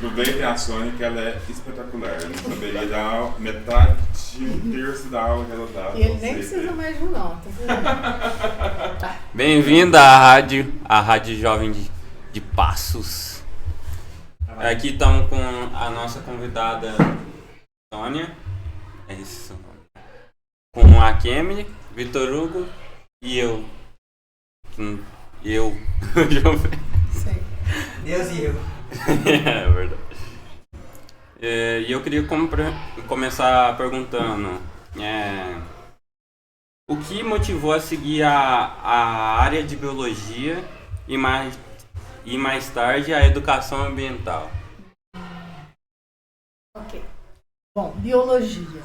Tudo bem, tem a Sônia que ela é espetacular. Eu não saberia dar metade de um terço da aula que ela dá. E ele nem precisa mais de nota. Tá. Bem-vinda à Rádio Jovem de Passos. Aqui estamos com a nossa convidada Sônia. É isso. Com a Kemi, Vitor Hugo e eu. Sei. Deus e eu. É verdade. E eu queria começar perguntando o que motivou a seguir a área de biologia e mais tarde a educação ambiental? Ok. Bom, biologia.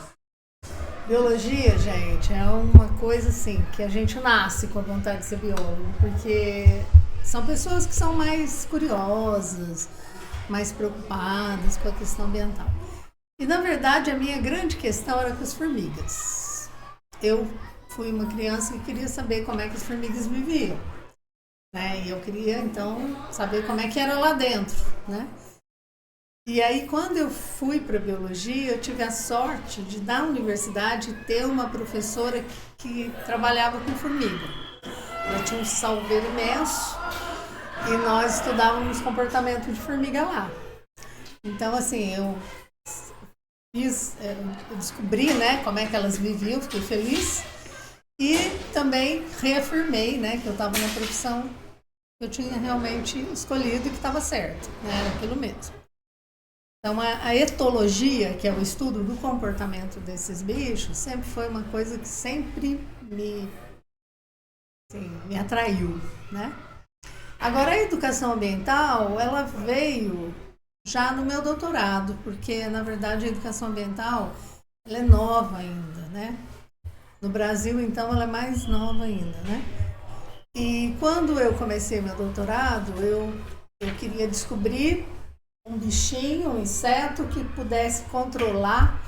Biologia, gente, é uma coisa assim, que a gente nasce com a vontade de ser biólogo, porque são pessoas que são mais curiosas, mais preocupadas com a questão ambiental. E, na verdade, a minha grande questão era com as formigas. Eu fui uma criança que queria saber como é que as formigas viviam, né? E eu queria, então, saber como é que era lá dentro, né? E aí, quando eu fui para biologia, eu tive a sorte de, na universidade, ter uma professora que trabalhava com formiga. Ela tinha um salveiro imenso e nós estudávamos comportamento de formiga lá. Então, assim, eu descobri, né, como é que elas viviam, fiquei feliz. E também reafirmei, né, que eu estava na profissão que eu tinha realmente escolhido e que estava certo, né, era aquilo mesmo. Então, a etologia, que é o estudo do comportamento desses bichos, sempre foi uma coisa que sempre me atraiu, né? Agora, a educação ambiental, ela veio já no meu doutorado, porque, na verdade, a educação ambiental, ela é nova ainda, né? No Brasil, então, ela é mais nova ainda, né? E quando eu comecei meu doutorado, eu queria descobrir um bichinho, um inseto que pudesse controlar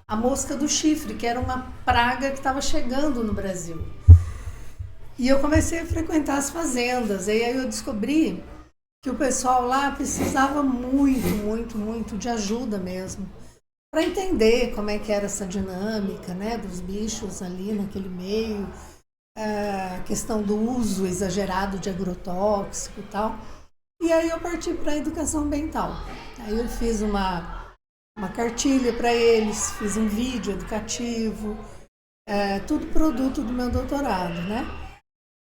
a mosca do chifre, que era uma praga que estava chegando no Brasil. E eu comecei a frequentar as fazendas, e aí eu descobri que o pessoal lá precisava muito de ajuda mesmo, para entender como é que era essa dinâmica, né, dos bichos ali naquele meio, a questão do uso exagerado de agrotóxico e tal. E aí eu parti para a educação ambiental. Aí eu fiz uma cartilha para eles, fiz um vídeo educativo, tudo produto do meu doutorado, né?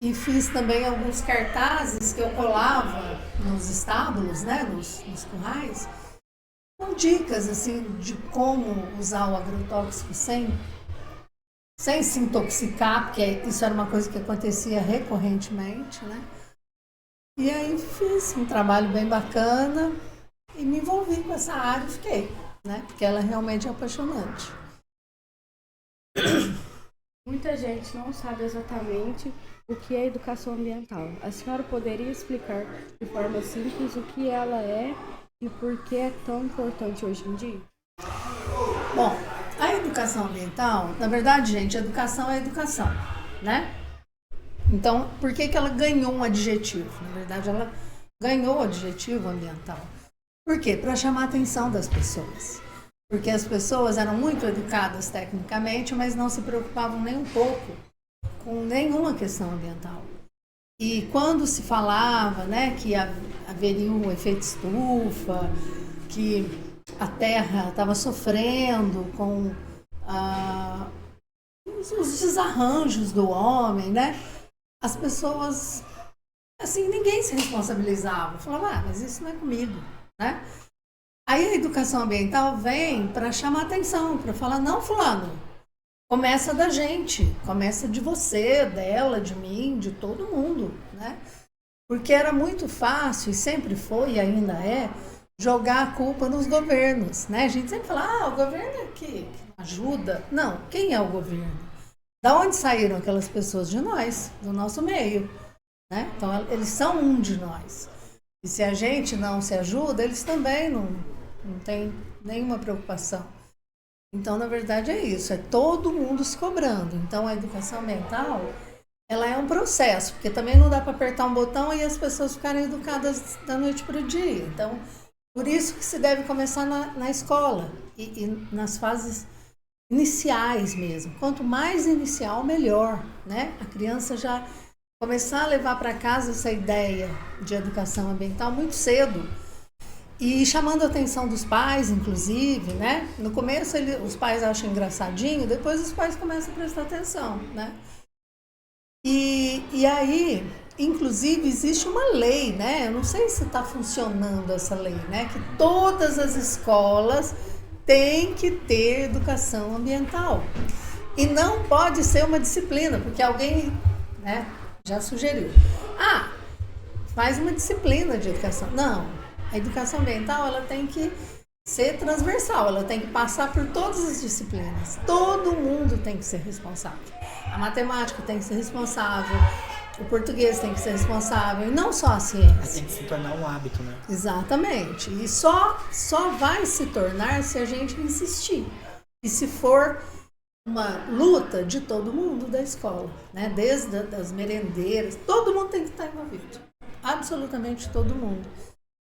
E fiz também alguns cartazes que eu colava nos estábulos, né, nos currais, com dicas assim, de como usar o agrotóxico sem se intoxicar, porque isso era uma coisa que acontecia recorrentemente, né? E aí fiz um trabalho bem bacana e me envolvi com essa área e fiquei, né? Porque ela realmente é apaixonante. Muita gente não sabe exatamente o que é educação ambiental. A senhora poderia explicar de forma simples o que ela é e por que é tão importante hoje em dia? Bom, a educação ambiental, na verdade, gente, educação é educação, né? Então, por que ela ganhou um adjetivo? Na verdade, ela ganhou o adjetivo ambiental. Por quê? Para chamar a atenção das pessoas. Porque as pessoas eram muito educadas tecnicamente, mas não se preocupavam nem um pouco com nenhuma questão ambiental. E quando se falava, né, que haveria um efeito estufa, que a Terra estava sofrendo com os desarranjos do homem, né? As pessoas, assim, ninguém se responsabilizava. Falava, mas isso não é comigo, né? Aí a educação ambiental vem para chamar atenção, para falar, não, fulano, começa da gente, começa de você, dela, de mim, de todo mundo, né? Porque era muito fácil, e sempre foi e ainda é, jogar a culpa nos governos, né? A gente sempre fala, o governo é que ajuda. Não, quem é o governo? Da onde saíram aquelas pessoas? De nós, do nosso meio, né? Então, eles são um de nós. E se a gente não se ajuda, eles também não têm nenhuma preocupação. Então, na verdade, é isso. É todo mundo se cobrando. Então, a educação ambiental, ela é um processo. Porque também não dá para apertar um botão e as pessoas ficarem educadas da noite para o dia. Então, Por isso que se deve começar na escola e nas fases iniciais mesmo. Quanto mais inicial, melhor, né? A criança já começar a levar para casa essa ideia de educação ambiental muito cedo e chamando a atenção dos pais, inclusive, né? No começo os pais acham engraçadinho, depois os pais começam a prestar atenção, né? E aí, inclusive, existe uma lei, né? Eu não sei se está funcionando essa lei, né? Que todas as escolas têm que ter educação ambiental. E não pode ser uma disciplina, porque alguém, né, já sugeriu. Faz uma disciplina de educação. Não, a educação ambiental ela tem que ser transversal, ela tem que passar por todas as disciplinas. Todo mundo tem que ser responsável. A matemática tem que ser responsável, o português tem que ser responsável, e não só a ciência. Tem que se tornar um hábito, né? Exatamente. E só vai se tornar se a gente insistir. E se for uma luta de todo mundo da escola, né? Desde as merendeiras, todo mundo tem que estar envolvido. Absolutamente todo mundo.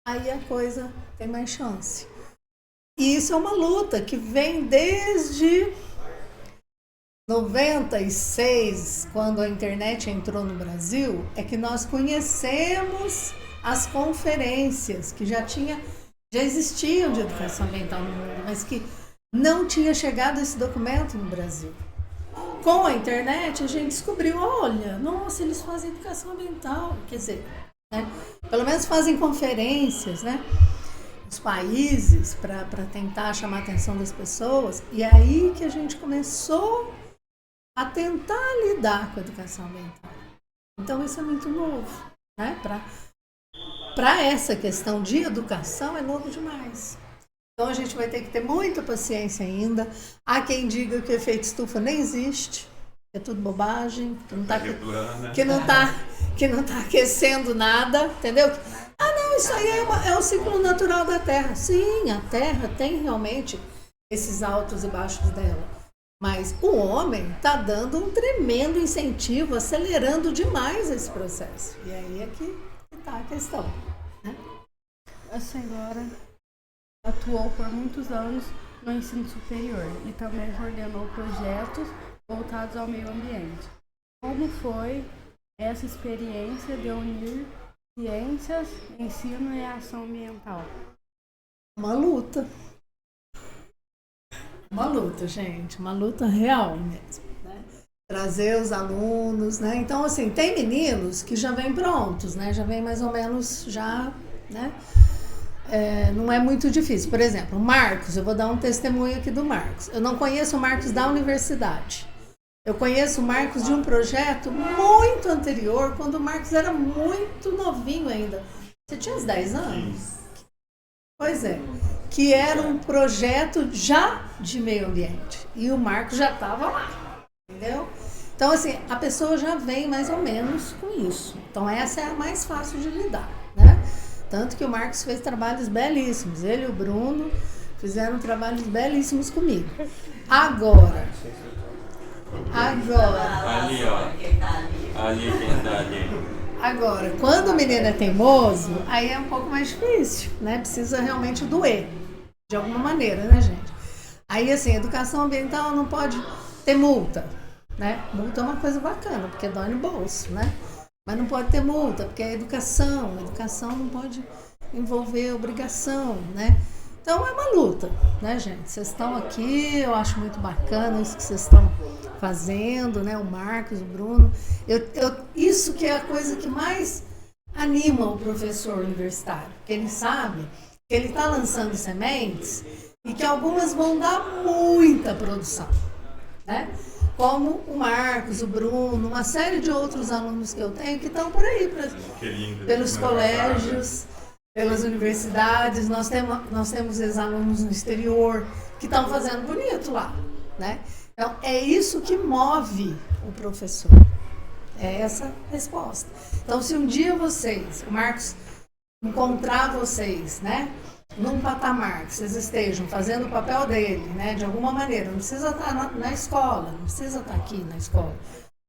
Aí a coisa tem mais chance. E isso é uma luta que vem desde 96, quando a internet entrou no Brasil, é que nós conhecemos as conferências que já existiam de educação ambiental no mundo, mas que não tinha chegado esse documento no Brasil. Com a internet, a gente descobriu, olha, nossa, eles fazem educação ambiental, quer dizer, né? Pelo menos fazem conferências, né? Os países para tentar chamar a atenção das pessoas, e aí que a gente começou a tentar lidar com a educação ambiental. Então isso é muito novo, né? Para essa questão de educação é novo demais. Então a gente vai ter que ter muita paciência ainda. Há quem diga que o efeito estufa nem existe, é tudo bobagem, que não tá aquecendo nada, entendeu? Não, isso aí é o ciclo natural da Terra. Sim, a Terra tem realmente esses altos e baixos dela. Mas o homem está dando um tremendo incentivo, acelerando demais esse processo. E aí é que está a questão, né? A senhora atuou por muitos anos no ensino superior e também coordenou projetos voltados ao meio ambiente. Como foi essa experiência de unir ciências, ensino e ação ambiental? Uma luta, gente, uma luta real mesmo, né? Trazer os alunos, né? Então, assim, tem meninos que já vêm prontos, né? Já vêm mais ou menos né? Não é muito difícil. Por exemplo, o Marcos, eu vou dar um testemunho aqui do Marcos. Eu não conheço o Marcos da universidade. Eu conheço o Marcos de um projeto muito anterior, quando o Marcos era muito novinho ainda. Você tinha uns 10 anos? Pois é. Que era um projeto já de meio ambiente. E o Marcos já estava lá. Entendeu? Então, assim, a pessoa já vem mais ou menos com isso. Então, essa é a mais fácil de lidar, né? Tanto que o Marcos fez trabalhos belíssimos. Ele e o Bruno fizeram trabalhos belíssimos comigo. Agora. Ali, ó. Ali quem tá ali. Agora, quando o menino é teimoso, aí é um pouco mais difícil, né? Precisa realmente doer, de alguma maneira, né, gente? Aí, assim, educação ambiental não pode ter multa, né? Multa é uma coisa bacana, porque dói no bolso, né? Mas não pode ter multa, porque é educação não pode envolver obrigação, né? Então é uma luta, né, gente? Vocês estão aqui, eu acho muito bacana isso que vocês estão fazendo, né? O Marcos, o Bruno. Isso que é a coisa que mais anima o professor universitário, porque ele sabe que ele está lançando sementes e que algumas vão dar muita produção, né? Como o Marcos, o Bruno, uma série de outros alunos que eu tenho que estão por aí, pelos colégios, pelas universidades. Nós temos ex-alunos no exterior que estão fazendo bonito lá, né? Então, é isso que move o professor. É essa a resposta. Então, se um dia o Marcos, encontrar vocês, né? Num patamar que vocês estejam fazendo o papel dele, né, de alguma maneira, não precisa estar na escola, não precisa estar aqui na escola,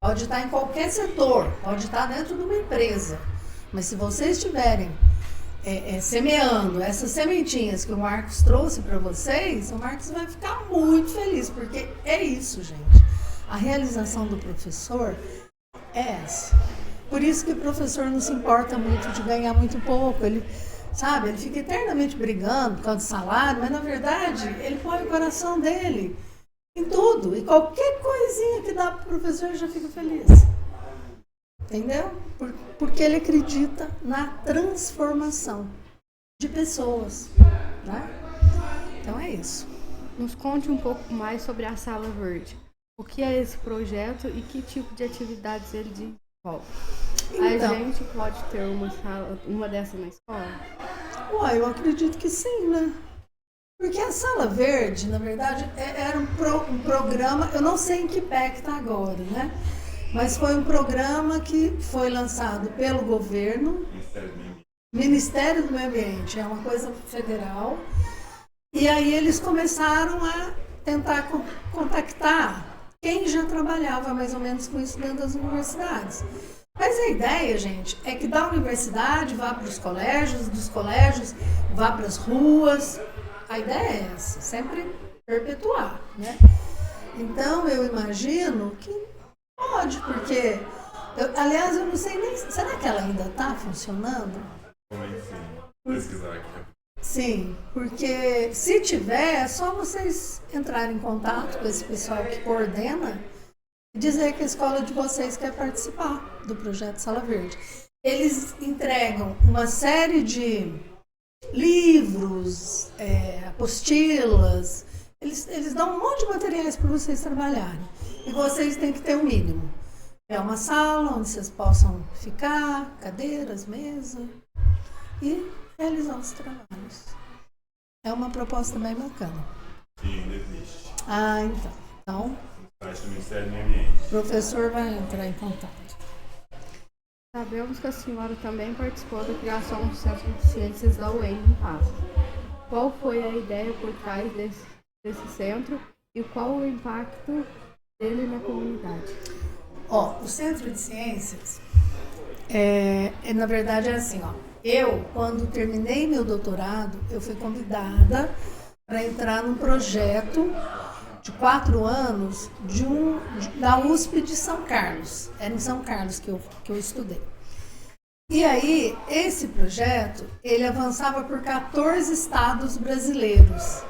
pode estar em qualquer setor, pode estar dentro de uma empresa, mas se vocês estiverem semeando essas sementinhas que o Marcos trouxe para vocês, o Marcos vai ficar muito feliz, porque é isso, gente. A realização do professor é essa. Por isso que o professor não se importa muito de ganhar muito pouco, ele fica eternamente brigando por causa do salário, mas na verdade ele põe o coração dele em tudo, e qualquer coisinha que dá para o professor ele já fica feliz. Entendeu? Porque ele acredita na transformação de pessoas, né? Então é isso. Nos conte um pouco mais sobre a Sala Verde. O que é esse projeto e que tipo de atividades ele desenvolve? Então, A gente pode ter uma dessa na escola? Eu acredito que sim, né? Porque a Sala Verde, na verdade, era um programa, eu não sei em que pé que está agora, né? Mas foi um programa que foi lançado pelo governo, Ministério do Meio Ambiente, é uma coisa federal, e aí eles começaram a tentar contactar quem já trabalhava mais ou menos com isso dentro das universidades. Mas a ideia, gente, é que da universidade vá para os colégios, dos colégios vá para as ruas. A ideia é essa, sempre perpetuar, né? Então eu imagino que pode, porque, aliás, eu não sei nem, será que ela ainda está funcionando? Pesquisar aqui. Sim, porque se tiver, é só vocês entrarem em contato com esse pessoal que coordena e dizer que a escola de vocês quer participar do projeto Sala Verde. Eles entregam uma série de livros, apostilas, eles dão um monte de materiais para vocês trabalharem. E vocês têm que ter o mínimo. É uma sala onde vocês possam ficar, cadeiras, mesa, e realizar os trabalhos. É uma proposta bem bacana. Sim, ainda existe. Ah, então. Site do Ministério do Meio Ambiente. O professor vai entrar em contato. Sabemos que a senhora também participou da criação do Centro de Ciências da UEM em Passos. Qual foi a ideia por trás desse centro e qual o impacto dele na comunidade? O Centro de Ciências, na verdade, é assim, eu, quando terminei meu doutorado, eu fui convidada para entrar num projeto de 4 anos da USP de São Carlos. Era em São Carlos que eu estudei. E aí, esse projeto, ele avançava por 14 estados brasileiros.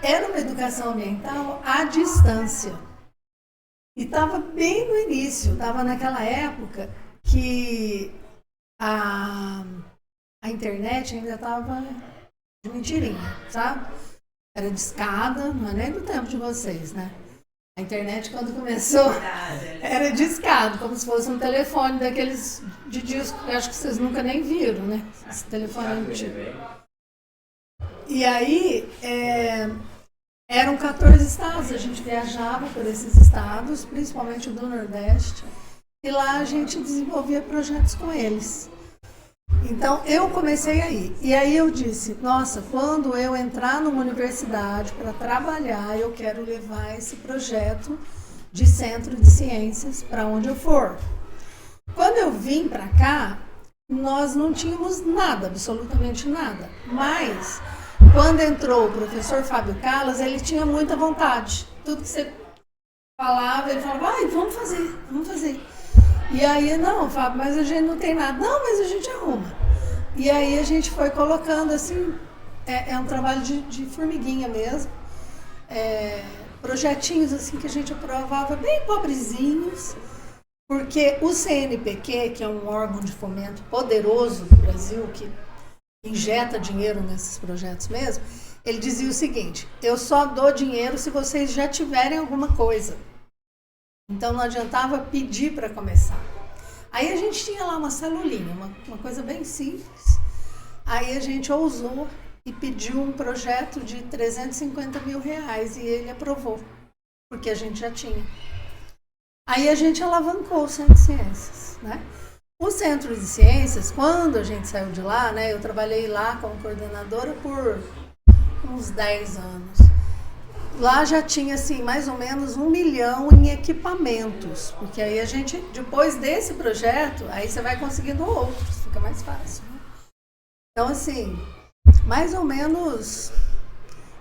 Era uma educação ambiental à distância. E estava bem no início, estava naquela época que a internet ainda estava de mentirinha, sabe? Era discada, não é nem do tempo de vocês, né? A internet, quando começou, era discado, como se fosse um telefone daqueles de disco, que acho que vocês nunca nem viram, né? Esse telefone antigo. E aí, eram 14 estados, a gente viajava por esses estados, principalmente do Nordeste, e lá a gente desenvolvia projetos com eles. Então, eu comecei aí. E aí eu disse, nossa, quando eu entrar numa universidade para trabalhar, eu quero levar esse projeto de centro de ciências para onde eu for. Quando eu vim para cá, nós não tínhamos nada, absolutamente nada. Mas, quando entrou o professor Fábio Callas, ele tinha muita vontade. Tudo que você falava, ele falava, vamos fazer. E aí, não, Fábio, mas a gente não tem nada. Não, mas a gente arruma. E aí a gente foi colocando assim, é um trabalho de formiguinha mesmo. Projetinhos assim que a gente aprovava bem pobrezinhos, porque o CNPq, que é um órgão de fomento poderoso do Brasil, que injeta dinheiro nesses projetos mesmo, ele dizia o seguinte, eu só dou dinheiro se vocês já tiverem alguma coisa. Então não adiantava pedir para começar. Aí a gente tinha lá uma celulinha, uma coisa bem simples. Aí a gente ousou e pediu um projeto de R$350 mil e ele aprovou, porque a gente já tinha. Aí a gente alavancou o Centro de Ciências, né? O Centro de Ciências, quando a gente saiu de lá, né, eu trabalhei lá como coordenadora por uns 10 anos. Lá já tinha, assim, mais ou menos 1 milhão em equipamentos, porque aí a gente, depois desse projeto, aí você vai conseguindo outros, fica mais fácil, né? Então, assim, mais ou menos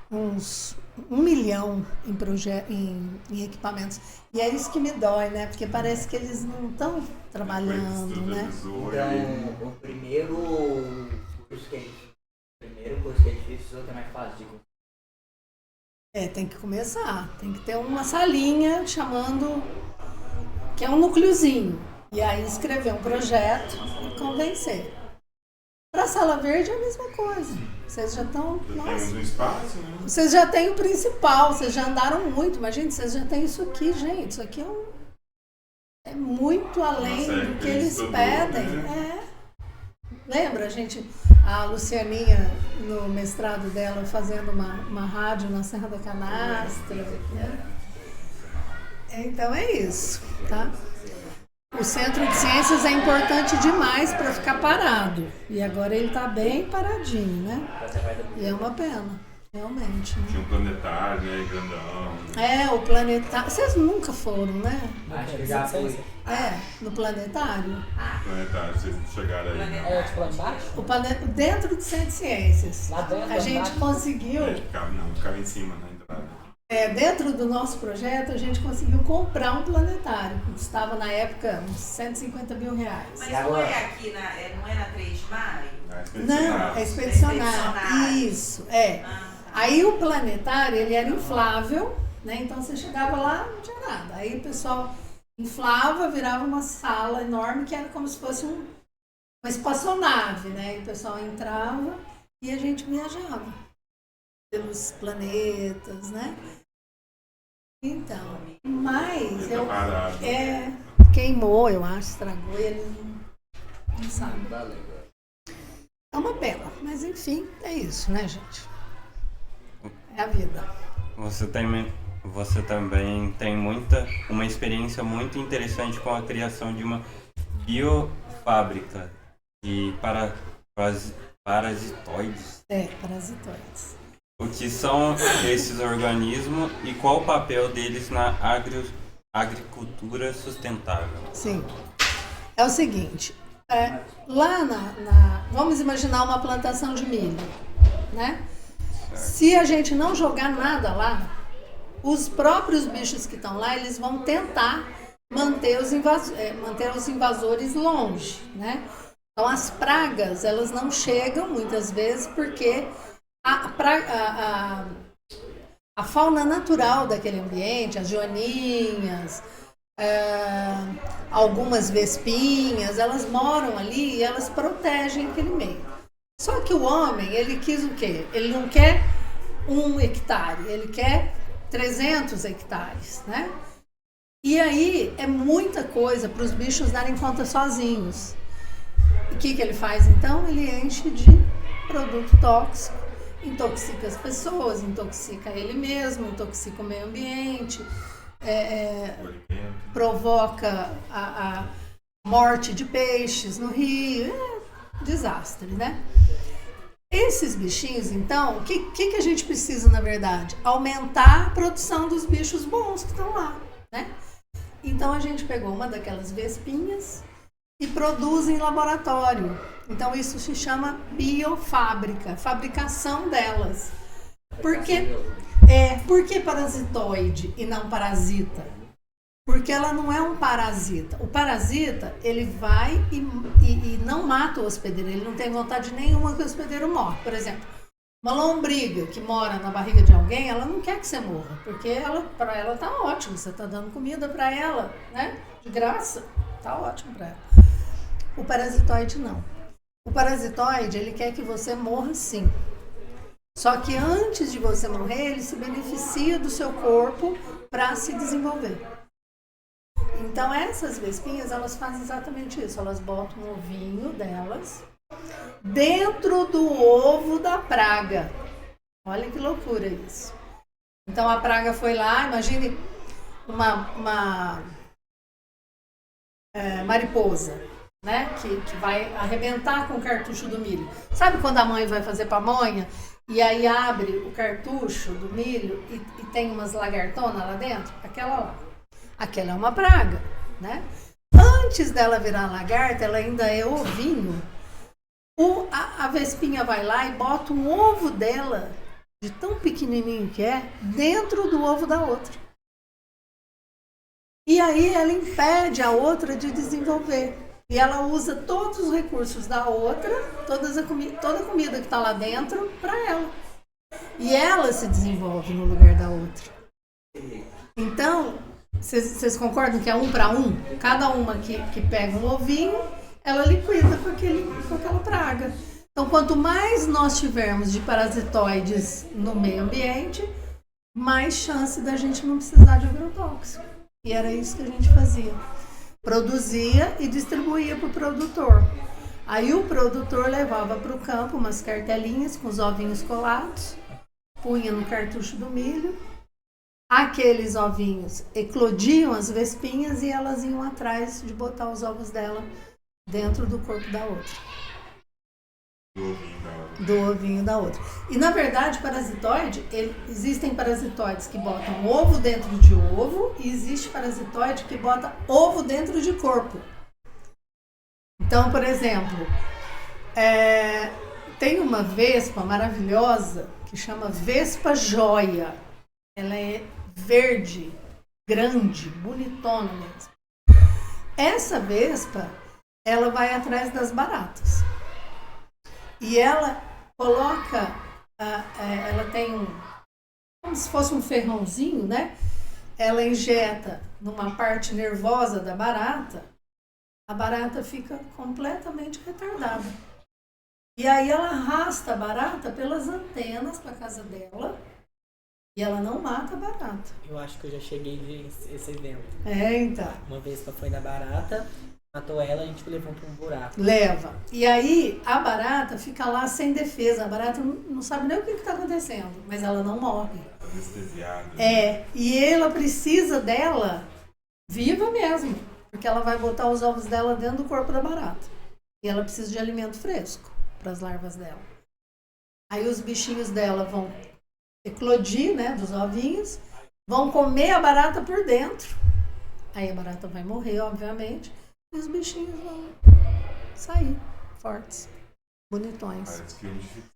uns 1 milhão em equipamentos. E é isso que me dói, né? Porque parece que eles não estão trabalhando, né? Então, o primeiro curso que a gente fez, o outro é mais fácil de conseguir. Tem que começar. Tem que ter uma salinha chamando, que é um núcleozinho. E aí escrever um projeto e convencer. Para a Sala Verde é a mesma coisa. Vocês já estão... Temos um espaço, né? Vocês já têm o principal, vocês já andaram muito. Imagina, vocês já têm isso aqui, gente. Isso aqui é muito além do que eles pedem. Né? Lembra, a Lucianinha, no mestrado dela, fazendo uma rádio na Serra da Canastra. Né? Então é isso, tá? O Centro de Ciências é importante demais para ficar parado. E agora ele está bem paradinho, né? E é uma pena, realmente. Né? Tinha um planetário, né? Grandão. O planetário. Vocês nunca foram, né? Acho que já foi. No planetário. Planetário, vocês chegaram aí. É tipo lá embaixo? Dentro do Centro de Ciências. Lá dentro, A gente embaixo? conseguiu. Ficava em cima na entrada. Dentro do nosso projeto, a gente conseguiu comprar um planetário, que custava na época uns 150 mil reais. Mas não é aqui, não é na 3 de maio? Não, é expedicionário. Isso, Aí o planetário, ele era inflável, né? Então você chegava lá, não tinha nada. Aí o pessoal inflava, virava uma sala enorme, que era como se fosse uma espaçonave, né? E o pessoal entrava e a gente viajava pelos planetas, né? Então, mas queimou, eu acho, estragou, e eles não sabem. É uma pena, mas enfim, é isso, né, gente? É a vida. Você também tem uma experiência muito interessante com a criação de uma biofábrica de parasitoides. Parasitoides. O que são esses organismos e qual o papel deles na agricultura sustentável? Sim. É o seguinte, lá vamos imaginar uma plantação de milho, né? Se a gente não jogar nada lá, os próprios bichos que estão lá, eles vão tentar manter os invasores longe, né? Então as pragas, elas não chegam muitas vezes porque a fauna natural daquele ambiente, as joaninhas, algumas vespinhas, elas moram ali e elas protegem aquele meio. Só que o homem, ele quis o quê? Ele não quer 1 hectare, ele quer 300 hectares, né? E aí é muita coisa para os bichos darem conta sozinhos. E o que ele faz então? Ele enche de produto tóxico, intoxica as pessoas, intoxica ele mesmo, intoxica o meio ambiente, provoca a morte de peixes no rio, desastre, né? Esses bichinhos, então, o que a gente precisa, na verdade? Aumentar a produção dos bichos bons que estão lá, né? Então a gente pegou uma daquelas vespinhas e produz em laboratório. Então isso se chama biofábrica, fabricação delas. Por que parasitoide e não parasita? Porque ela não é um parasita. O parasita, ele vai e não mata o hospedeiro, ele não tem vontade nenhuma que o hospedeiro morra. Por exemplo, uma lombriga que mora na barriga de alguém, ela não quer que você morra, porque para ela tá ótimo, você tá dando comida para ela, né? De graça, tá ótimo para ela. O parasitoide não. O parasitoide, ele quer que você morra sim. Só que antes de você morrer, ele se beneficia do seu corpo para se desenvolver. Então essas vespinhas, elas fazem exatamente isso. Elas botam o ovinho delas dentro do ovo da praga. Olha que loucura isso. Então a praga foi lá, imagine uma mariposa, né? Que vai arrebentar com o cartucho do milho. Sabe quando a mãe vai fazer pamonha e aí abre o cartucho do milho e tem umas lagartonas lá dentro? Aquela lá. Aquela é uma praga, né? Antes dela virar lagarta, ela ainda é ovinho. A vespinha vai lá e bota um ovo dela, de tão pequenininho que é, dentro do ovo da outra. E aí ela impede a outra de desenvolver. E ela usa todos os recursos da outra, toda a comida que está lá dentro, para ela. E ela se desenvolve no lugar da outra. Então, vocês concordam que é 1 para 1? Cada uma que pega um ovinho, ela liquida com aquela praga. Então, quanto mais nós tivermos de parasitoides no meio ambiente, mais chance da gente não precisar de agrotóxico. E era isso que a gente fazia. Produzia e distribuía para o produtor. Aí o produtor levava para o campo umas cartelinhas com os ovinhos colados, punha no cartucho do milho. Aqueles ovinhos eclodiam as vespinhas e elas iam atrás de botar os ovos dela dentro do corpo da outra. Do ovinho da outra. E na verdade, parasitoide, existem parasitoides que botam ovo dentro de ovo e existe parasitoide que bota ovo dentro de corpo. Então, por exemplo, tem uma vespa maravilhosa que chama vespa joia. Ela é verde, grande, bonitona mesmo. Essa vespa, ela vai atrás das baratas. E ela coloca, ela tem como se fosse um ferrãozinho, né? Ela injeta numa parte nervosa da barata, a barata fica completamente retardada. E aí ela arrasta a barata pelas antenas para a casa dela e ela não mata a barata. Eu acho que eu já cheguei a ver esse evento. Então. Uma vez foi na barata, matou ela, a gente levou para um buraco. Leva. E aí a barata fica lá sem defesa. A barata não sabe nem o que está acontecendo, mas ela não morre. Anestesiada. E ela precisa dela viva mesmo, porque ela vai botar os ovos dela dentro do corpo da barata. E ela precisa de alimento fresco para as larvas dela. Aí os bichinhos dela vão eclodir, né, dos ovinhos, vão comer a barata por dentro. Aí a barata vai morrer, obviamente, e os bichinhos vão sair fortes, bonitões. Parece filme de ficção.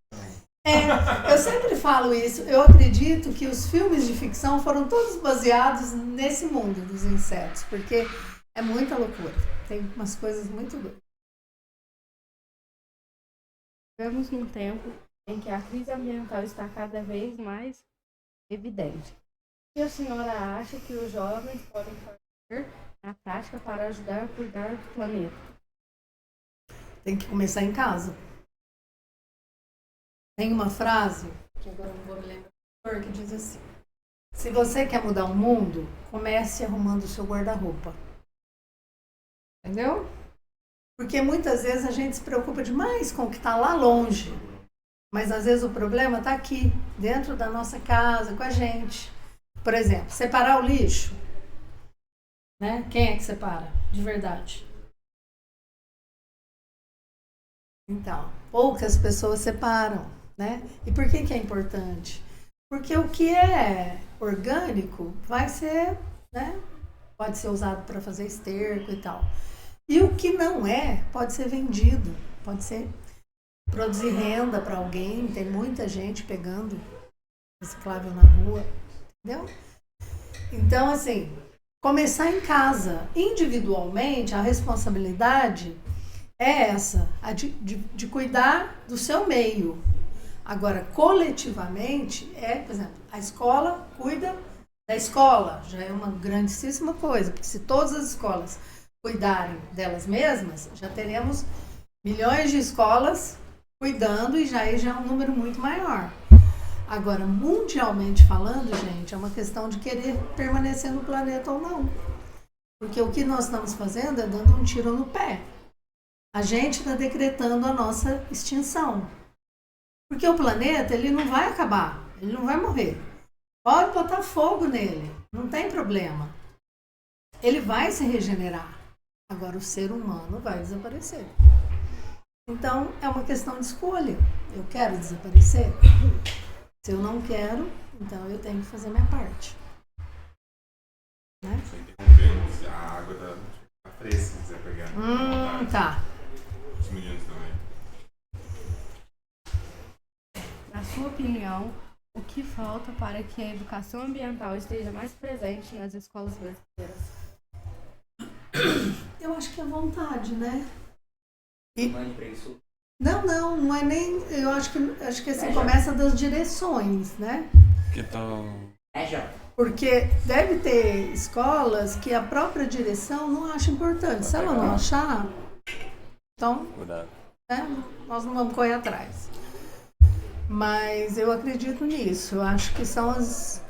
Eu sempre falo isso. Eu acredito que os filmes de ficção foram todos baseados nesse mundo dos insetos, porque é muita loucura. Tem umas coisas muito doidas. Vivemos num tempo em que a crise ambiental está cada vez mais evidente. O que a senhora acha que os jovens podem fazer na prática para ajudar a cuidar do planeta? Tem que começar em casa. Tem uma frase, que agora não vou me lembrar, que diz assim: se você quer mudar o mundo, comece arrumando o seu guarda-roupa. Entendeu? Porque muitas vezes a gente se preocupa demais com o que está lá longe. Mas às vezes o problema está aqui, dentro da nossa casa, com a gente. Por exemplo, separar o lixo. Né? Quem é que separa? De verdade. Então, poucas pessoas separam. Né? E por que é importante? Porque o que é orgânico vai ser, né? Pode ser usado para fazer esterco e tal. E o que não é, pode ser vendido, pode ser produzir renda para alguém. Tem muita gente pegando reciclável na rua, entendeu? Então, assim, começar em casa. Individualmente, a responsabilidade é essa, a de cuidar do seu meio. Agora, coletivamente, por exemplo, a escola cuida da escola. Já é uma grandíssima coisa, porque se todas as escolas cuidarem delas mesmas, já teremos milhões de escolas cuidando e já é um número muito maior. Agora, mundialmente falando, gente, é uma questão de querer permanecer no planeta ou não. Porque o que nós estamos fazendo é dando um tiro no pé. A gente está decretando a nossa extinção. Porque o planeta, ele não vai acabar, ele não vai morrer. Pode botar fogo nele, não tem problema. Ele vai se regenerar. Agora o ser humano vai desaparecer. Então é uma questão de escolha. Eu quero desaparecer? Se eu não quero, então eu tenho que fazer minha parte. Né? Tem que a água tá fresca, se quiser pegar. Tá. Os meninos também. sua opinião, o que falta para que a educação ambiental esteja mais presente nas escolas brasileiras? Eu acho que é vontade, né? Mãe preguiçoso. Não é nem. Eu acho que assim, começa das direções, né? Que tal? Já. Porque deve ter escolas que a própria direção não acha importante. Se ela não achar, então, Cuidado. nós não vamos correr atrás. Mas eu acredito nisso. Eu acho que são as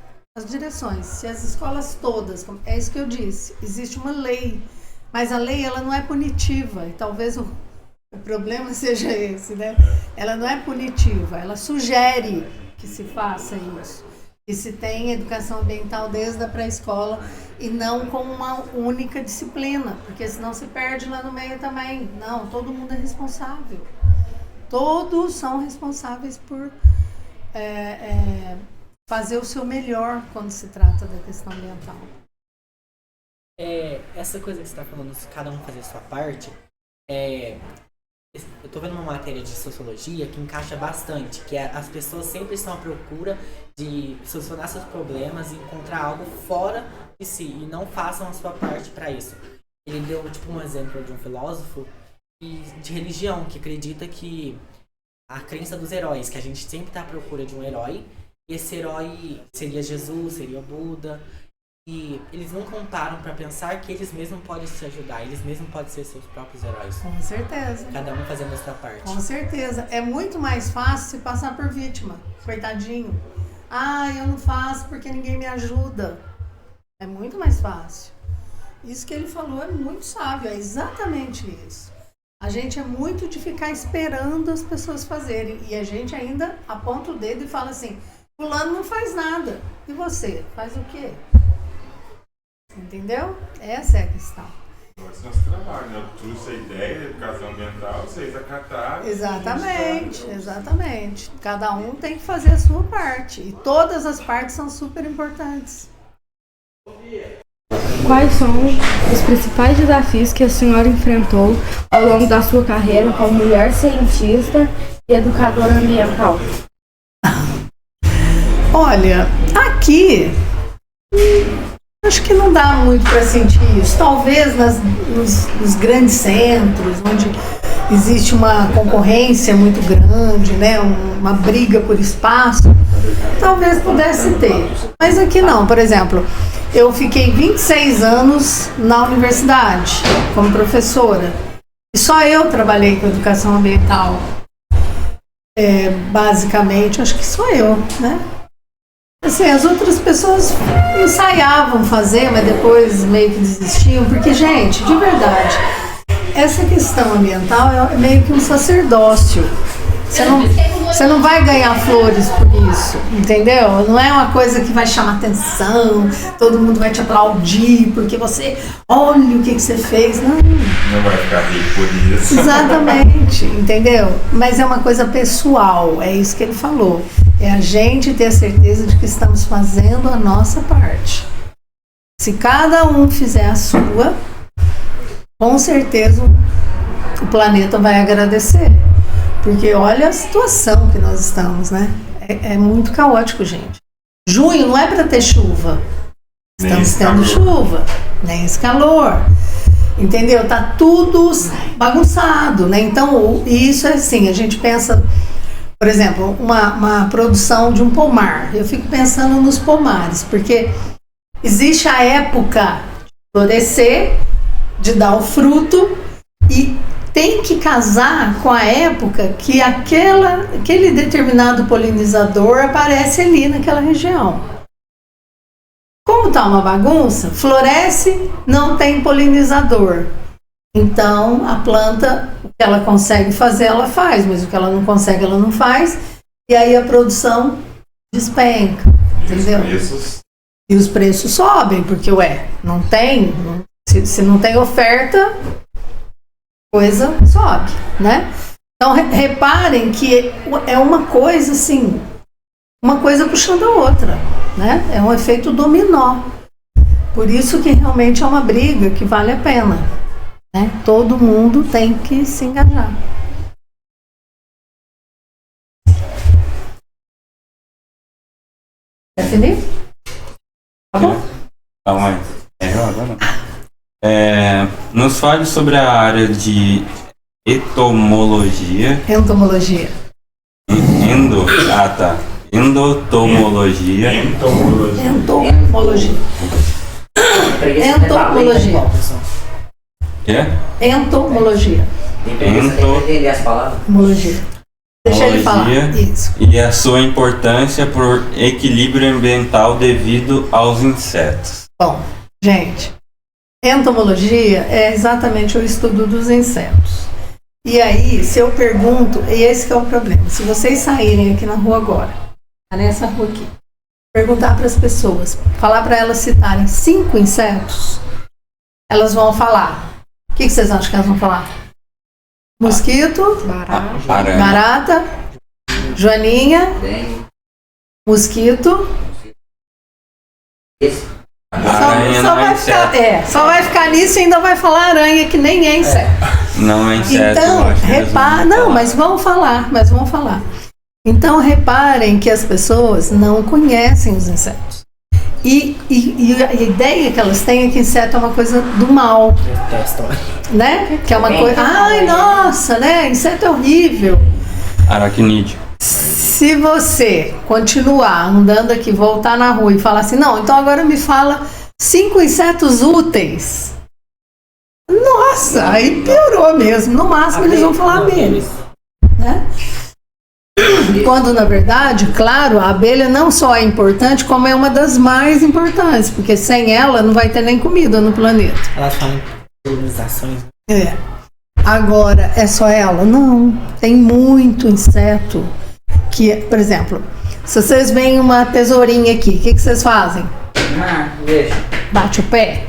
direções. Se as escolas todas, é isso que eu disse, existe uma lei, mas a lei ela não é punitiva. E talvez o problema seja esse, né? Ela não é punitiva, ela sugere que se faça isso. Que se tenha educação ambiental desde a pré-escola e não como uma única disciplina, porque senão se perde lá no meio também. Não, todo mundo é responsável. Todos são responsáveis por fazer o seu melhor quando se trata da questão ambiental. Essa coisa que você está falando, se cada um fazer a sua parte, eu tô vendo uma matéria de sociologia que encaixa bastante, que as pessoas sempre estão à procura de solucionar seus problemas e encontrar algo fora de si e não façam a sua parte para isso. Ele deu um exemplo de um filósofo de religião que acredita que a crença dos heróis, que a gente sempre está à procura de um herói, e esse herói seria Jesus, seria Buda, e eles nunca param para pensar que eles mesmos podem se ajudar, eles mesmos podem ser seus próprios heróis. Com certeza. Cada um fazendo a sua parte. Com certeza. É muito mais fácil se passar por vítima. Coitadinho. Eu não faço porque ninguém me ajuda. É muito mais fácil. Isso que ele falou é muito sábio. É exatamente isso. A gente é muito de ficar esperando as pessoas fazerem. E a gente ainda aponta o dedo e fala assim, fulano não faz nada. E você? Faz o quê? Entendeu? Essa é a questão. Esse é nosso trabalho, né? Eu trouxe a ideia de educação ambiental, vocês acataram. Exatamente. Cada um tem que fazer a sua parte. E todas as partes são super importantes. Quais são os principais desafios que a senhora enfrentou ao longo da sua carreira como mulher cientista e educadora ambiental? Olha, aqui acho que não dá muito para sentir isso. Talvez nos grandes centros, onde existe uma concorrência muito grande, né, uma briga por espaço, talvez pudesse ter. Mas aqui não. Por exemplo, eu fiquei 26 anos na universidade como professora. E só eu trabalhei com educação ambiental. Basicamente, acho que sou eu, né? Assim, as outras pessoas ensaiavam fazer, mas depois meio que desistiam, porque, gente, de verdade, essa questão ambiental é meio que um sacerdócio. Você não vai ganhar flores por isso, entendeu? Não é uma coisa que vai chamar atenção, todo mundo vai te aplaudir, porque você, olha o que você fez. Não vai ficar rico por isso. Exatamente, entendeu? Mas é uma coisa pessoal, é isso que ele falou. É a gente ter a certeza de que estamos fazendo a nossa parte. Se cada um fizer a sua, com certeza o planeta vai agradecer. Porque olha a situação que nós estamos, né? É muito caótico, gente. Junho não é para ter chuva. Estamos tendo chuva, nem esse calor. Entendeu? Tá tudo bagunçado, né? Então, isso é assim, a gente pensa, por exemplo, uma produção de um pomar. Eu fico pensando nos pomares, porque existe a época de florescer, de dar o fruto, e tem que casar com a época que aquele determinado polinizador aparece ali naquela região. Como está uma bagunça, floresce, não tem polinizador. Então, a planta, o que ela consegue fazer, ela faz, mas o que ela não consegue, ela não faz. E aí a produção despenca, entendeu? E os preços sobem, porque, não tem, se não tem oferta, coisa sobe, né? Então, reparem que é uma coisa assim, uma coisa puxando a outra, né? É um efeito dominó. Por isso que realmente é uma briga que vale a pena, né? Todo mundo tem que se engajar. Definir? Tá bom? Calma aí. Eu agora? Nos fale sobre a área de entomologia. Entomologia. Endotomologia. Entomologia. Entomologia. Quê? Entomologia. Tem preguiça de entender as palavras. Entomologia. Deixa ele falar. Isso. E a sua importância por equilíbrio ambiental devido aos insetos. Bom, gente, entomologia é exatamente o estudo dos insetos. E aí, se eu pergunto, e esse que é o problema, se vocês saírem aqui na rua agora, tá nessa rua aqui, perguntar para as pessoas, falar para elas citarem 5 insetos, elas vão falar. O que vocês acham que elas vão falar? Mosquito, Aranha. barata, joaninha, Dengue. mosquito. Esse. Aranha não é inseto. Só vai ficar nisso e ainda vai falar aranha, que nem é inseto. Não é inseto. Então, eu acho que eles repara, vão não, falar. mas vão falar. Então, reparem que as pessoas não conhecem os insetos. E a ideia que elas têm é que inseto é uma coisa do mal, né? Que é uma coisa, ai, nossa, né? Inseto é horrível. Aracnídeo. Se você continuar andando aqui, voltar na rua e falar assim, não, então agora me fala 5 insetos úteis. Nossa, aí piorou mesmo. No máximo eles vão falar abelha, né? Quando, na verdade, claro, a abelha não só é importante, como é uma das mais importantes, porque sem ela não vai ter nem comida no planeta. Elas falam polinizações. É. Agora, é só ela? Não. Tem muito inseto que, por exemplo, se vocês veem uma tesourinha aqui, o que vocês fazem? Deixa. Bate o pé?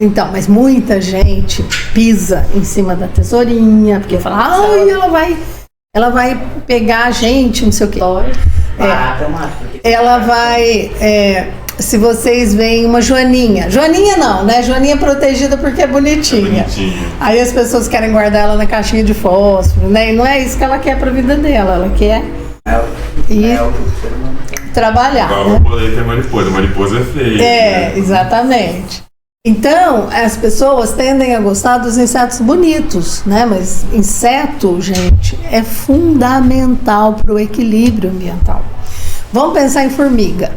Então, mas muita gente pisa em cima da tesourinha, porque fala, ai, ela vai pegar a gente, não sei o quê. Barata é uma. Porque Ela vai, se vocês veem uma joaninha não, né? Joaninha é protegida porque é bonitinha. Bonitinho. Aí as pessoas querem guardar ela na caixinha de fósforo, né? E não é isso que ela quer pra vida dela, ela quer ir trabalhar, Igual né? o boleto é mariposa. Mariposa é feia. né? Exatamente. Então, as pessoas tendem a gostar dos insetos bonitos, né? Mas inseto, gente, é fundamental para o equilíbrio ambiental. Vamos pensar em formiga.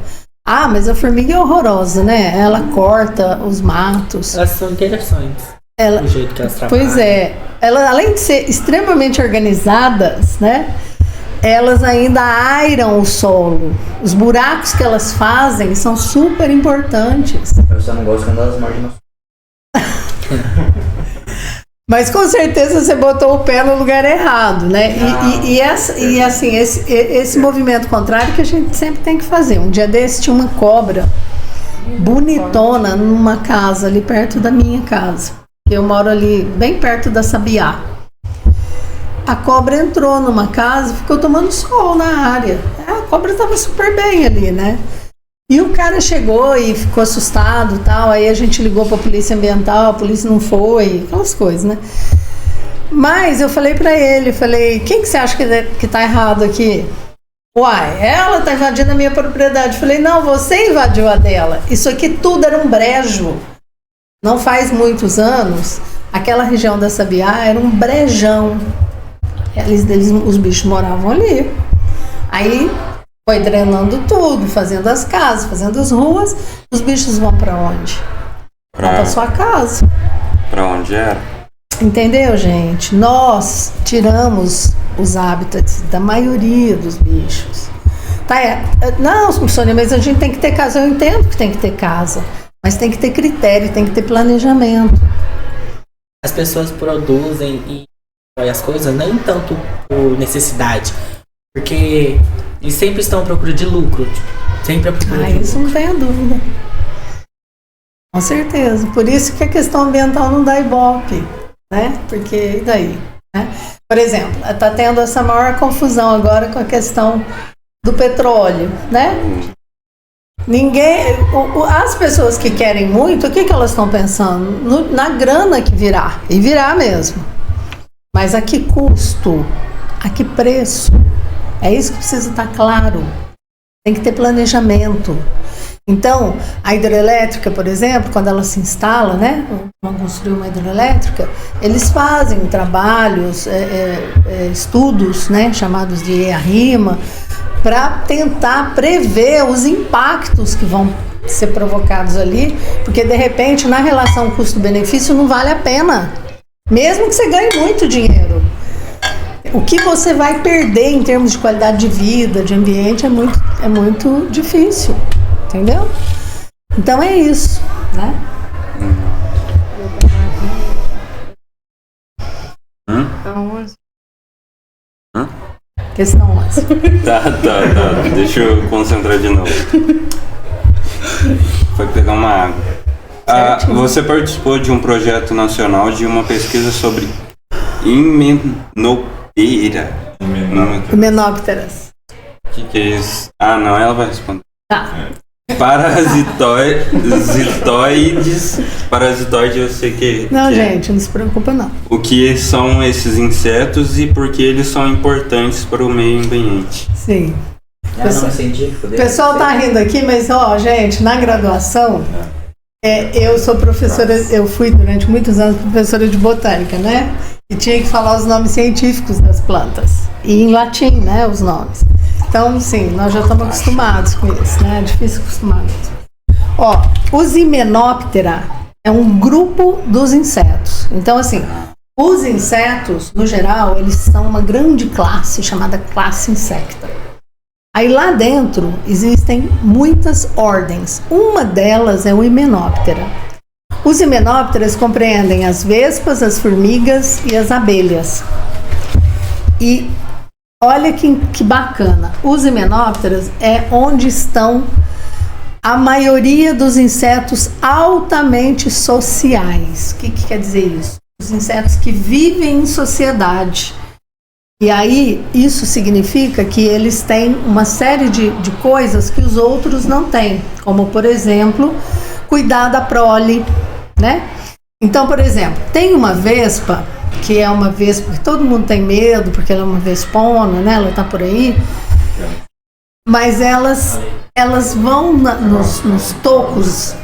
Ah, mas a formiga é horrorosa, né? Ela corta os matos. Elas são interessantes. Ela, O jeito que elas trabalham. pois é. Ela, além de ser extremamente organizadas, né? Elas ainda airam o solo. Os buracos que elas fazem são super importantes. Eu só não gosto quando elas mordem no. Mas com certeza você botou o pé no lugar errado, né? E assim, esse movimento contrário que a gente sempre tem que fazer. Um dia desse tinha uma cobra bonitona numa casa ali perto da minha casa. Eu moro ali bem perto da Sabiá. A cobra entrou numa casa e ficou tomando sol na área. A cobra estava super bem ali, né? E o cara chegou e ficou assustado e tal. Aí a gente ligou para a polícia ambiental, a polícia não foi, aquelas coisas, né? Mas eu falei para ele, quem que você acha que tá errado aqui? Uai, ela tá invadindo a minha propriedade. Eu falei, não, você invadiu a dela. Isso aqui tudo era um brejo. Não faz muitos anos, aquela região da Sabiá era um brejão. Os bichos moravam ali. Aí foi drenando tudo, fazendo as casas, fazendo as ruas. Os bichos vão para onde? Vão para sua casa. Pra onde era? Entendeu, gente? Nós tiramos os hábitats da maioria dos bichos. Tá, não, Sônia, mas a gente tem que ter casa. Eu entendo que tem que ter casa, mas tem que ter critério, tem que ter planejamento. As pessoas produzem e as coisas nem tanto por necessidade, porque eles sempre estão à procura de lucro, sempre à procura de Isso lucro. não tenha dúvida. Com certeza. Por isso que a questão ambiental não dá ibope, né? Porque e daí? Né? Por exemplo, está tendo essa maior confusão agora com a questão do petróleo, né? As pessoas que querem muito, o que elas estão pensando? Na grana que virá, e virá mesmo. Mas a que custo? A que preço? É isso que precisa estar claro. Tem que ter planejamento. Então, a hidrelétrica, por exemplo, quando ela se instala, né, vão construir uma hidrelétrica, eles fazem trabalhos, estudos, né, chamados de EARIMA, para tentar prever os impactos que vão ser provocados ali, porque de repente na relação custo-benefício não vale a pena, mesmo que você ganhe muito dinheiro. O que você vai perder em termos de qualidade de vida, de ambiente, é muito difícil, entendeu? Então é isso, né? Questão 11. Tá. Deixa eu concentrar de novo. Foi pegar uma água. Você participou de um projeto nacional de uma pesquisa sobre Himenópteras. O que é isso? Não, ela vai responder. Tá. Parasitoide eu sei que... Não, gente, não se preocupa não. O que são esses insetos e por que eles são importantes para o meio ambiente? Sim. Científico O pessoal tá rindo aqui, mas gente, na graduação, eu sou professora, eu fui durante muitos anos professora de botânica, né? E tinha que falar os nomes científicos das plantas. E em latim, né, os nomes. Então, sim, nós já estamos acostumados com isso, né? É difícil acostumar mesmo. Os Hymenoptera é um grupo dos insetos. Então, assim, os insetos, no geral, eles são uma grande classe chamada classe insecta. Aí lá dentro existem muitas ordens. Uma delas é o Hymenoptera. Os Hymenopteras compreendem as vespas, as formigas e as abelhas. E olha que bacana. Os Hymenopteras é onde estão a maioria dos insetos altamente sociais. O que quer dizer isso? Os insetos que vivem em sociedade. E aí, isso significa que eles têm uma série de coisas que os outros não têm. Como, por exemplo, cuidar da prole, né? Então, por exemplo, tem uma vespa, que é uma vespa que todo mundo tem medo, porque ela é uma vespona, né? Ela tá por aí. Mas elas vão nos tocos,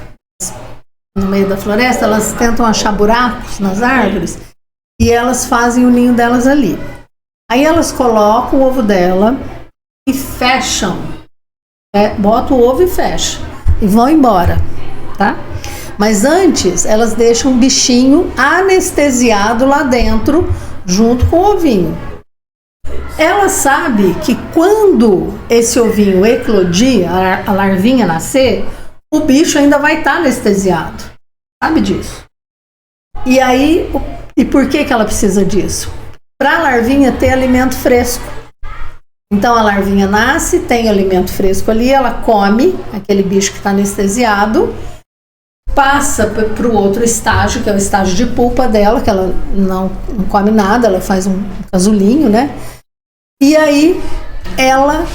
no meio da floresta, elas tentam achar buracos nas árvores e elas fazem o ninho delas ali. Aí elas colocam o ovo dela e fecham, botam o ovo e fecham e vão embora, tá? Mas antes elas deixam um bichinho anestesiado lá dentro junto com o ovinho. Ela sabe que quando esse ovinho eclodir, a larvinha nascer, o bicho ainda vai estar anestesiado. Sabe disso? E aí, por que ela precisa disso? Para a larvinha ter alimento fresco. Então a larvinha nasce, tem alimento fresco ali, ela come aquele bicho que está anestesiado, passa para o outro estágio, que é o estágio de pupa dela, que ela não come nada, ela faz um casulinho, né? E aí,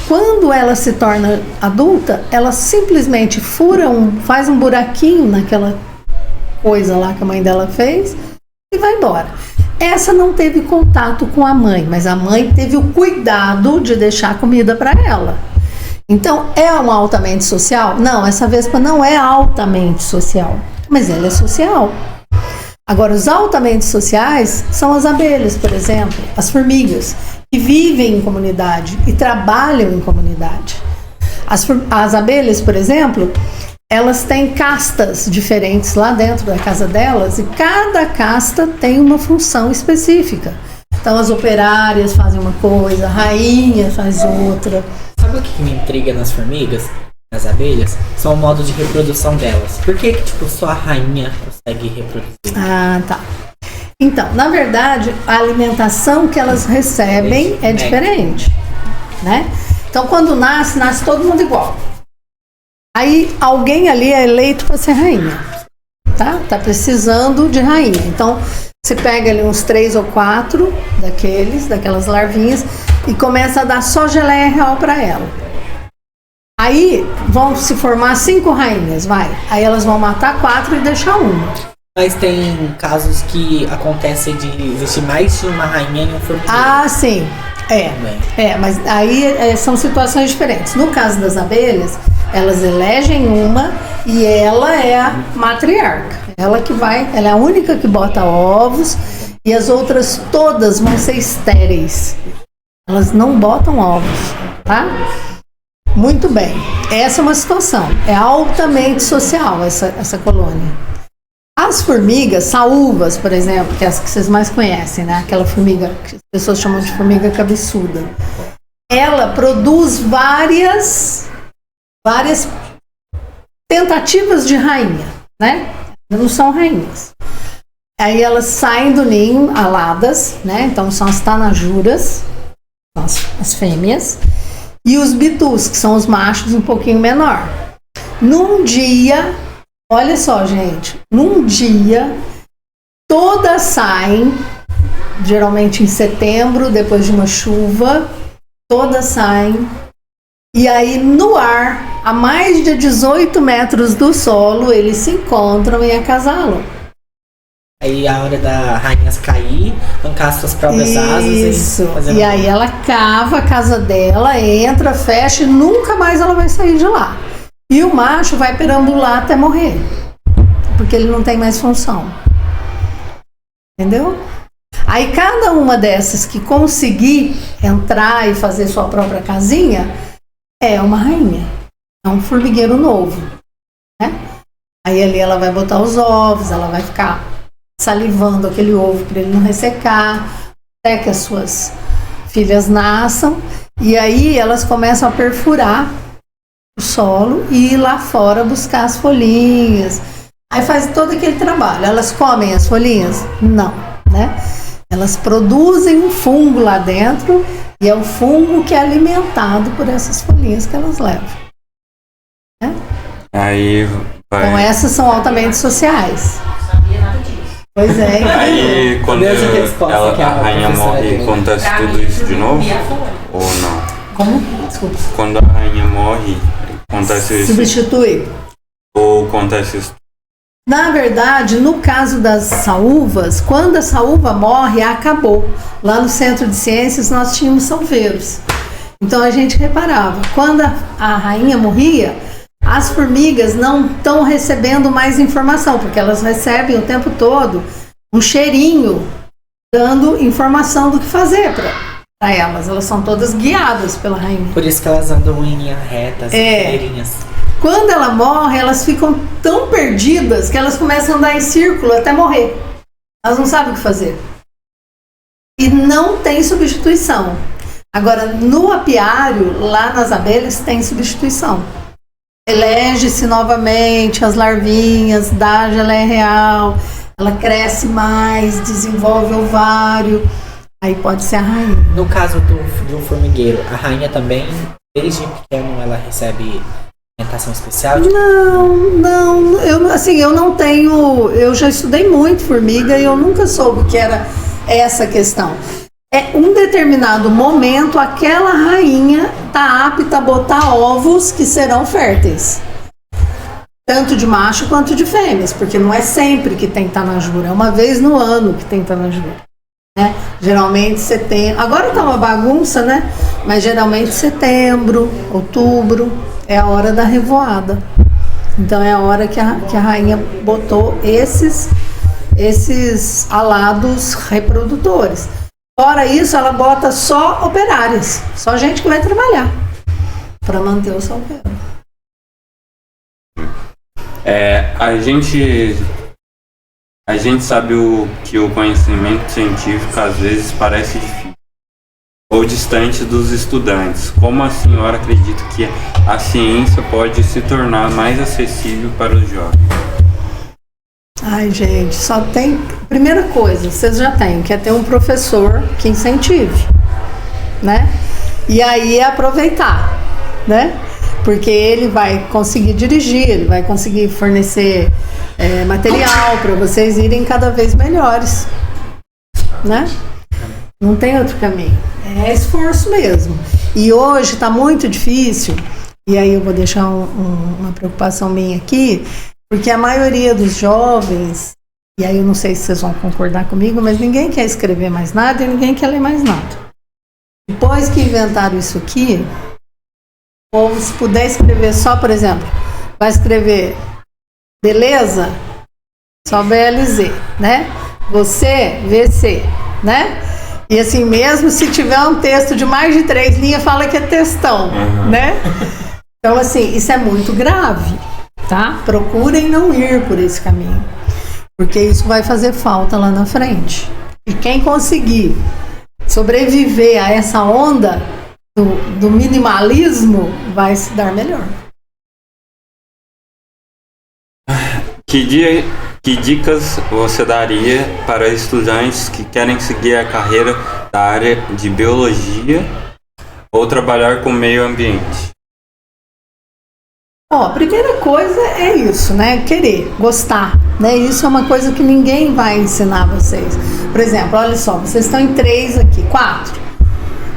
quando ela se torna adulta, ela simplesmente faz um buraquinho naquela coisa lá que a mãe dela fez e vai embora. Essa não teve contato com a mãe, mas a mãe teve o cuidado de deixar comida para ela. Então, é uma altamente social? Não, essa vespa não é altamente social, mas ela é social. Agora, os altamente sociais são as abelhas, por exemplo, as formigas, que vivem em comunidade e trabalham em comunidade. As abelhas, por exemplo, elas têm castas diferentes lá dentro da casa delas e cada casta tem uma função específica. Então as operárias fazem uma coisa, a rainha faz outra. Sabe o que me intriga nas formigas, nas abelhas? São o modo de reprodução delas. Por que só a rainha consegue reproduzir? Ah, tá. Então, na verdade, a alimentação que elas recebem é diferente, né? Então, quando nasce todo mundo igual. Aí, alguém ali é eleito para ser rainha, tá? Tá precisando de rainha. Então, você pega ali uns 3 ou 4 daquelas larvinhas e começa a dar só geleia real para ela. Aí, vão se formar 5 rainhas, vai. Aí, elas vão matar 4 e deixar uma. Mas tem casos que acontecem de existir mais de uma rainha e um formigueiro. Ah, sim. Mas aí são situações diferentes. No caso das abelhas, elas elegem uma e ela é a matriarca. Ela é a única que bota ovos e as outras todas vão ser estéreis. Elas não botam ovos, tá? Muito bem. Essa é uma situação. É altamente social essa colônia. As formigas, saúvas, por exemplo, que é as que vocês mais conhecem, né? Aquela formiga que as pessoas chamam de formiga cabeçuda. Ela produz várias tentativas de rainha, né? Não são rainhas. Aí elas saem do ninho aladas, né? Então são as tanajuras, as fêmeas, e os bitus, que são os machos um pouquinho menor. Num dia, olha só, gente, num dia, todas saem, geralmente em setembro, depois de uma chuva, todas saem, e aí no ar, a mais de 18 metros do solo, eles se encontram e acasalam. Aí a hora da rainha cair, arrancar suas próprias asas. Isso. E aí ela cava a casa dela, entra, fecha e nunca mais ela vai sair de lá. E o macho vai perambular até morrer, porque ele não tem mais função. Entendeu? Aí cada uma dessas que conseguir entrar e fazer sua própria casinha é uma rainha. É um formigueiro novo, né? Aí ali ela vai botar os ovos, ela vai ficar salivando aquele ovo para ele não ressecar, até que as suas filhas nasçam, e aí elas começam a perfurar o solo e ir lá fora buscar as folhinhas. Aí faz todo aquele trabalho. Elas comem as folhinhas? Não, né? Elas produzem um fungo lá dentro e é o fungo que é alimentado por essas folhinhas que elas levam. Né? Aí vai... Então essas são altamente sociais. Pois é. Aí quando a rainha morre, acontece tudo isso de novo? Ou não? Como? Desculpa. Quando a rainha morre, acontece isso? Substitui. Ou acontece isso? Na verdade, no caso das saúvas, quando a saúva morre, acabou. Lá no Centro de Ciências nós tínhamos salveiros. Então a gente reparava, quando a rainha morria, as formigas não estão recebendo mais informação, porque elas recebem o tempo todo um cheirinho dando informação do que fazer para elas. Elas são todas guiadas pela rainha. Por isso que elas andam em linha reta, fileirinhas. Quando ela morre, elas ficam tão perdidas que elas começam a andar em círculo até morrer. Elas não sabem o que fazer. E não tem substituição. Agora, no apiário, lá nas abelhas, tem substituição. Elege-se novamente as larvinhas, dá geleia real, ela cresce mais, desenvolve ovário, aí pode ser a rainha. No caso do formigueiro, a rainha também, desde pequeno, ela recebe alimentação especial? Não, eu não tenho, eu já estudei muito formiga e eu nunca soube que era essa questão. É um determinado momento, aquela rainha está apta a botar ovos que serão férteis. Tanto de macho quanto de fêmeas, porque não é sempre que tem tanajura, é uma vez no ano que tem tanajura. Né? Geralmente setembro, agora tá uma bagunça, né? Mas geralmente setembro, outubro, é a hora da revoada. Então é a hora que a rainha botou esses alados reprodutores. Fora isso, ela bota só operárias, só gente que vai trabalhar para manter o salveiro. A gente sabe que o conhecimento científico às vezes parece difícil ou distante dos estudantes. Como a senhora acredita que a ciência pode se tornar mais acessível para os jovens? Ai, gente, só tem... Primeira coisa, vocês já têm, que é ter um professor que incentive, né? E aí é aproveitar, né? Porque ele vai conseguir dirigir, ele vai conseguir fornecer material para vocês irem cada vez melhores, né? Não tem outro caminho. É esforço mesmo. E hoje está muito difícil, e aí eu vou deixar uma preocupação minha aqui, porque a maioria dos jovens, e aí eu não sei se vocês vão concordar comigo, mas ninguém quer escrever mais nada e ninguém quer ler mais nada. Depois que inventaram isso aqui, ou se puder escrever só, por exemplo, vai escrever beleza, só BLZ, né? Você, VC, né? E assim, mesmo se tiver um texto de mais de 3 linhas, fala que é textão, né? Então, assim, isso é muito grave, tá? Procurem não ir por esse caminho, porque isso vai fazer falta lá na frente. E quem conseguir sobreviver a essa onda do minimalismo vai se dar melhor. Que dicas você daria para estudantes que querem seguir a carreira da área de biologia ou trabalhar com meio ambiente? Ó, a primeira coisa é isso, né? Querer, gostar, né? Isso é uma coisa que ninguém vai ensinar vocês. Por exemplo, olha só, vocês estão em 3 aqui, 4.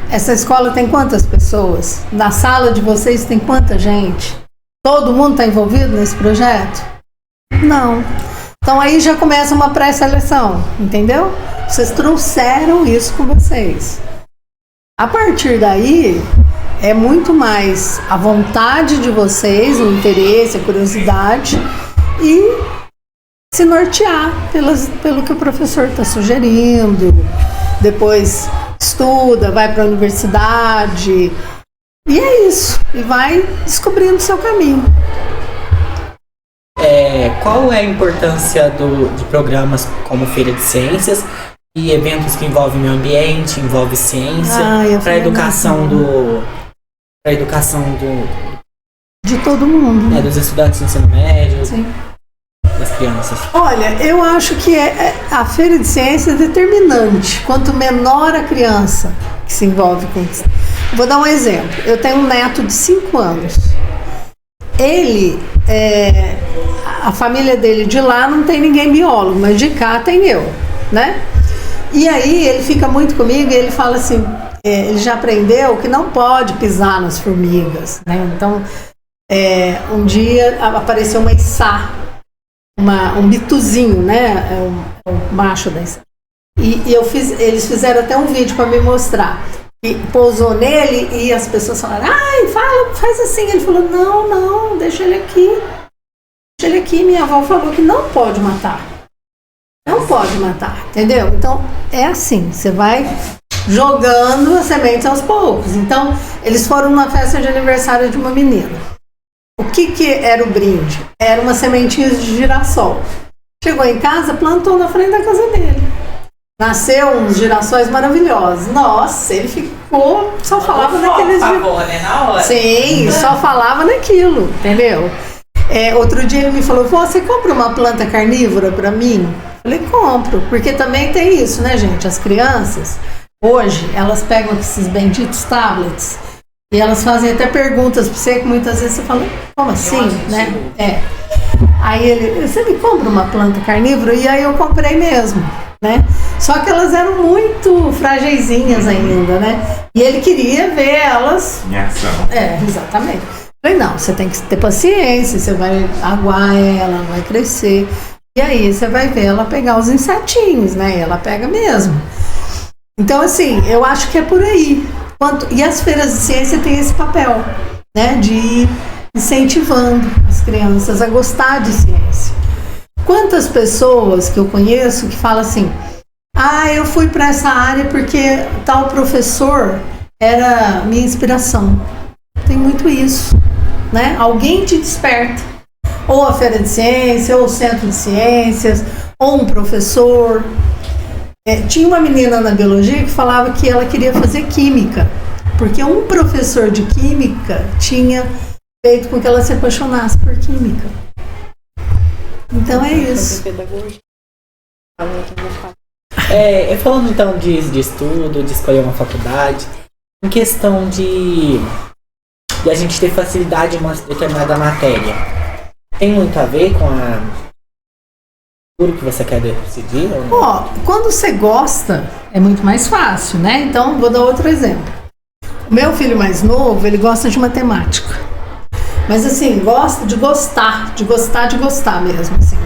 Essa escola tem quantas pessoas? Na sala de vocês tem quanta gente? Todo mundo está envolvido nesse projeto? Não. Então aí já começa uma pré-seleção, entendeu? Vocês trouxeram isso com vocês. A partir daí, é muito mais a vontade de vocês, o interesse, a curiosidade e se nortear pelo que o professor está sugerindo. Depois estuda, vai para a universidade e é isso. E vai descobrindo o seu caminho. Qual é a importância de programas como Feira de Ciências e eventos que envolvem meio ambiente, envolvem ciência, para a educação de todo mundo, dos estudantes do ensino médio, sim, das crianças? Olha, eu acho que a Feira de Ciências é determinante. Quanto menor a criança que se envolve com isso. Vou dar um exemplo. Eu tenho um neto de 5 anos. Ele a família dele de lá não tem ninguém biólogo, mas de cá tem eu, né? E aí ele fica muito comigo e ele fala assim, ele já aprendeu que não pode pisar nas formigas, né? Então, um dia apareceu uma içá, um bituzinho, né? É o macho da içá. E eles fizeram até um vídeo para me mostrar. E pousou nele e as pessoas falaram, faz assim. Ele falou, não, deixa ele aqui. Deixa ele aqui, minha avó falou que não pode matar. Não pode matar, entendeu? Então, é assim, você vai jogando as sementes aos poucos. Então, eles foram numa festa de aniversário de uma menina. O que era o brinde? Era uma sementinha de girassol. Chegou em casa, plantou na frente da casa dele. Nasceu uns girassóis maravilhosos. Nossa, ele ficou, só falava naqueles... Na hora. Sim, só falava naquilo, entendeu? Outro dia ele me falou, você compra uma planta carnívora pra mim? Falei, compro, porque também tem isso, né, gente? As crianças, hoje, elas pegam esses benditos tablets e elas fazem até perguntas pra você, que muitas vezes você fala, como assim, né? Aí você me compra uma planta carnívora? E aí eu comprei mesmo, né? Só que elas eram muito fragilzinhas ainda, né? E ele queria ver elas... Em ação. Exatamente. Falei, não, você tem que ter paciência, você vai aguar ela, vai crescer. E aí você vai ver ela pegar os insetinhos, né? E ela pega mesmo. Então, assim, eu acho que é por aí. E as feiras de ciência têm esse papel, né? De ir incentivando as crianças a gostar de ciência. Quantas pessoas que eu conheço que falam assim, eu fui para essa área porque tal professor era minha inspiração. Tem muito isso, né? Alguém te desperta. Ou a feira de ciência, ou o centro de ciências, ou um professor. Tinha uma menina na biologia que falava que ela queria fazer química, porque um professor de química tinha feito com que ela se apaixonasse por química. Então é isso. Falando então de estudo, de escolher uma faculdade, em questão de a gente ter facilidade em uma determinada matéria, tem muito a ver com tudo que você quer decidir? Quando você gosta, é muito mais fácil, né? Então, vou dar outro exemplo. O meu filho mais novo, ele gosta de matemática. Mas assim, gosta de gostar mesmo, assim.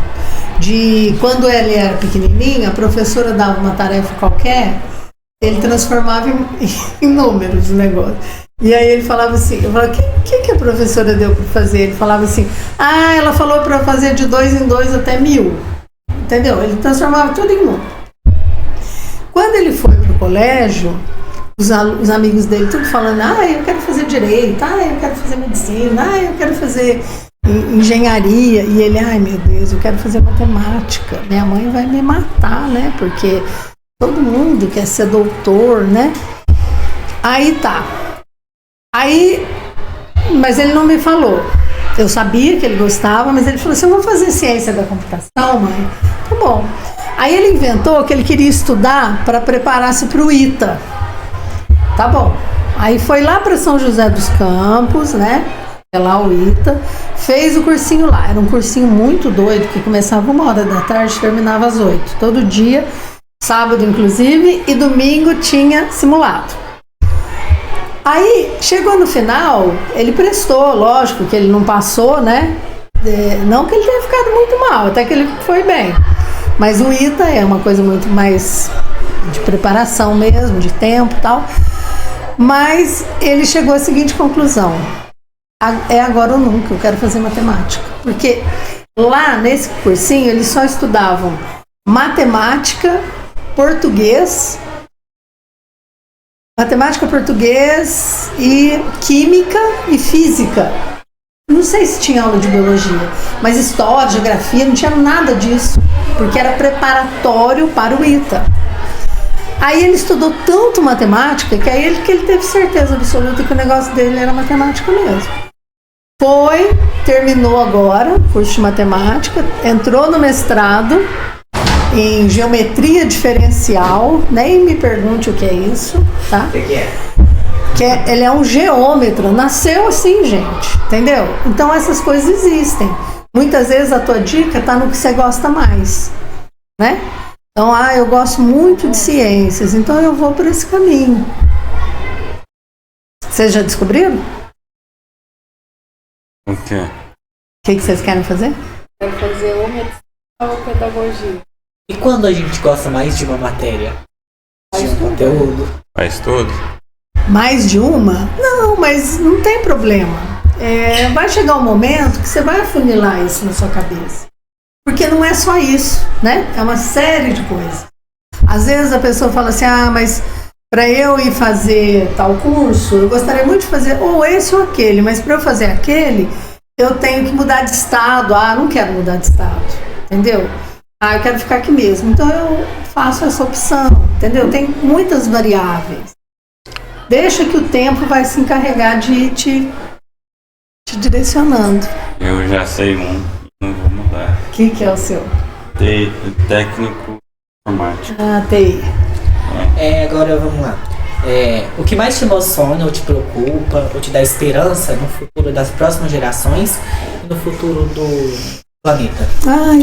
Quando ele era pequenininho, a professora dava uma tarefa qualquer Ele transformava em números o negócio. E aí ele falava assim, eu falava, o que a professora deu para fazer? Ele falava assim, ela falou para fazer de 2 em 2 até 1000. Entendeu? Ele transformava tudo em número. Quando ele foi pro colégio, os amigos dele tudo falando, eu quero fazer direito, eu quero fazer medicina, eu quero fazer engenharia. E ele, meu Deus, eu quero fazer matemática. Minha mãe vai me matar, né? Porque todo mundo quer ser doutor, né? Aí tá. Mas ele não me falou. Eu sabia que ele gostava, mas ele falou assim, eu vou fazer ciência da computação, mãe. Tá bom. Aí ele inventou que ele queria estudar para preparar-se para o ITA. Tá bom. Aí foi lá para São José dos Campos, né? É lá o ITA. Fez o cursinho lá. Era um cursinho muito doido, que começava 1h e terminava às 8. Todo dia, sábado inclusive, e domingo tinha simulado. Aí, chegou no final, ele prestou, lógico que ele não passou, né? Não que ele tenha ficado muito mal, até que ele foi bem. Mas o ITA é uma coisa muito mais de preparação mesmo, de tempo e tal. Mas ele chegou à seguinte conclusão. É agora ou nunca, eu quero fazer matemática. Porque lá nesse cursinho eles só estudavam matemática, português e química e física. Não sei se tinha aula de biologia, mas história, geografia, não tinha nada disso, porque era preparatório para o ITA. Aí ele estudou tanto matemática que ele teve certeza absoluta que o negócio dele era matemática mesmo. Terminou agora o curso de matemática, entrou no mestrado em geometria diferencial, nem me pergunte o que é isso, tá? O que é? Ele é um geômetra, nasceu assim, gente, entendeu? Então essas coisas existem. Muitas vezes a tua dica tá no que você gosta mais, né? Então, eu gosto muito de ciências, então eu vou por esse caminho. Vocês já descobriram? O quê? O que vocês querem fazer? Quero fazer ou medicina ou pedagogia. E quando a gente gosta mais de uma matéria? De um conteúdo? Faz tudo? Mais de uma? Não, mas não tem problema. Vai chegar um momento que você vai afunilar isso na sua cabeça. Porque não é só isso, né? É uma série de coisas. Às vezes a pessoa fala assim, mas para eu ir fazer tal curso, eu gostaria muito de fazer ou esse ou aquele, mas para eu fazer aquele, eu tenho que mudar de estado. Não quero mudar de estado, entendeu? Eu quero ficar aqui mesmo. Então eu faço essa opção, entendeu? Tem muitas variáveis. Deixa que o tempo vai se encarregar de ir te direcionando. Eu já sei não vou mudar. O que é o seu? Técnico informático. TI. Agora vamos lá. O que mais te emociona ou te preocupa ou te dá esperança no futuro das próximas gerações e no futuro do planeta?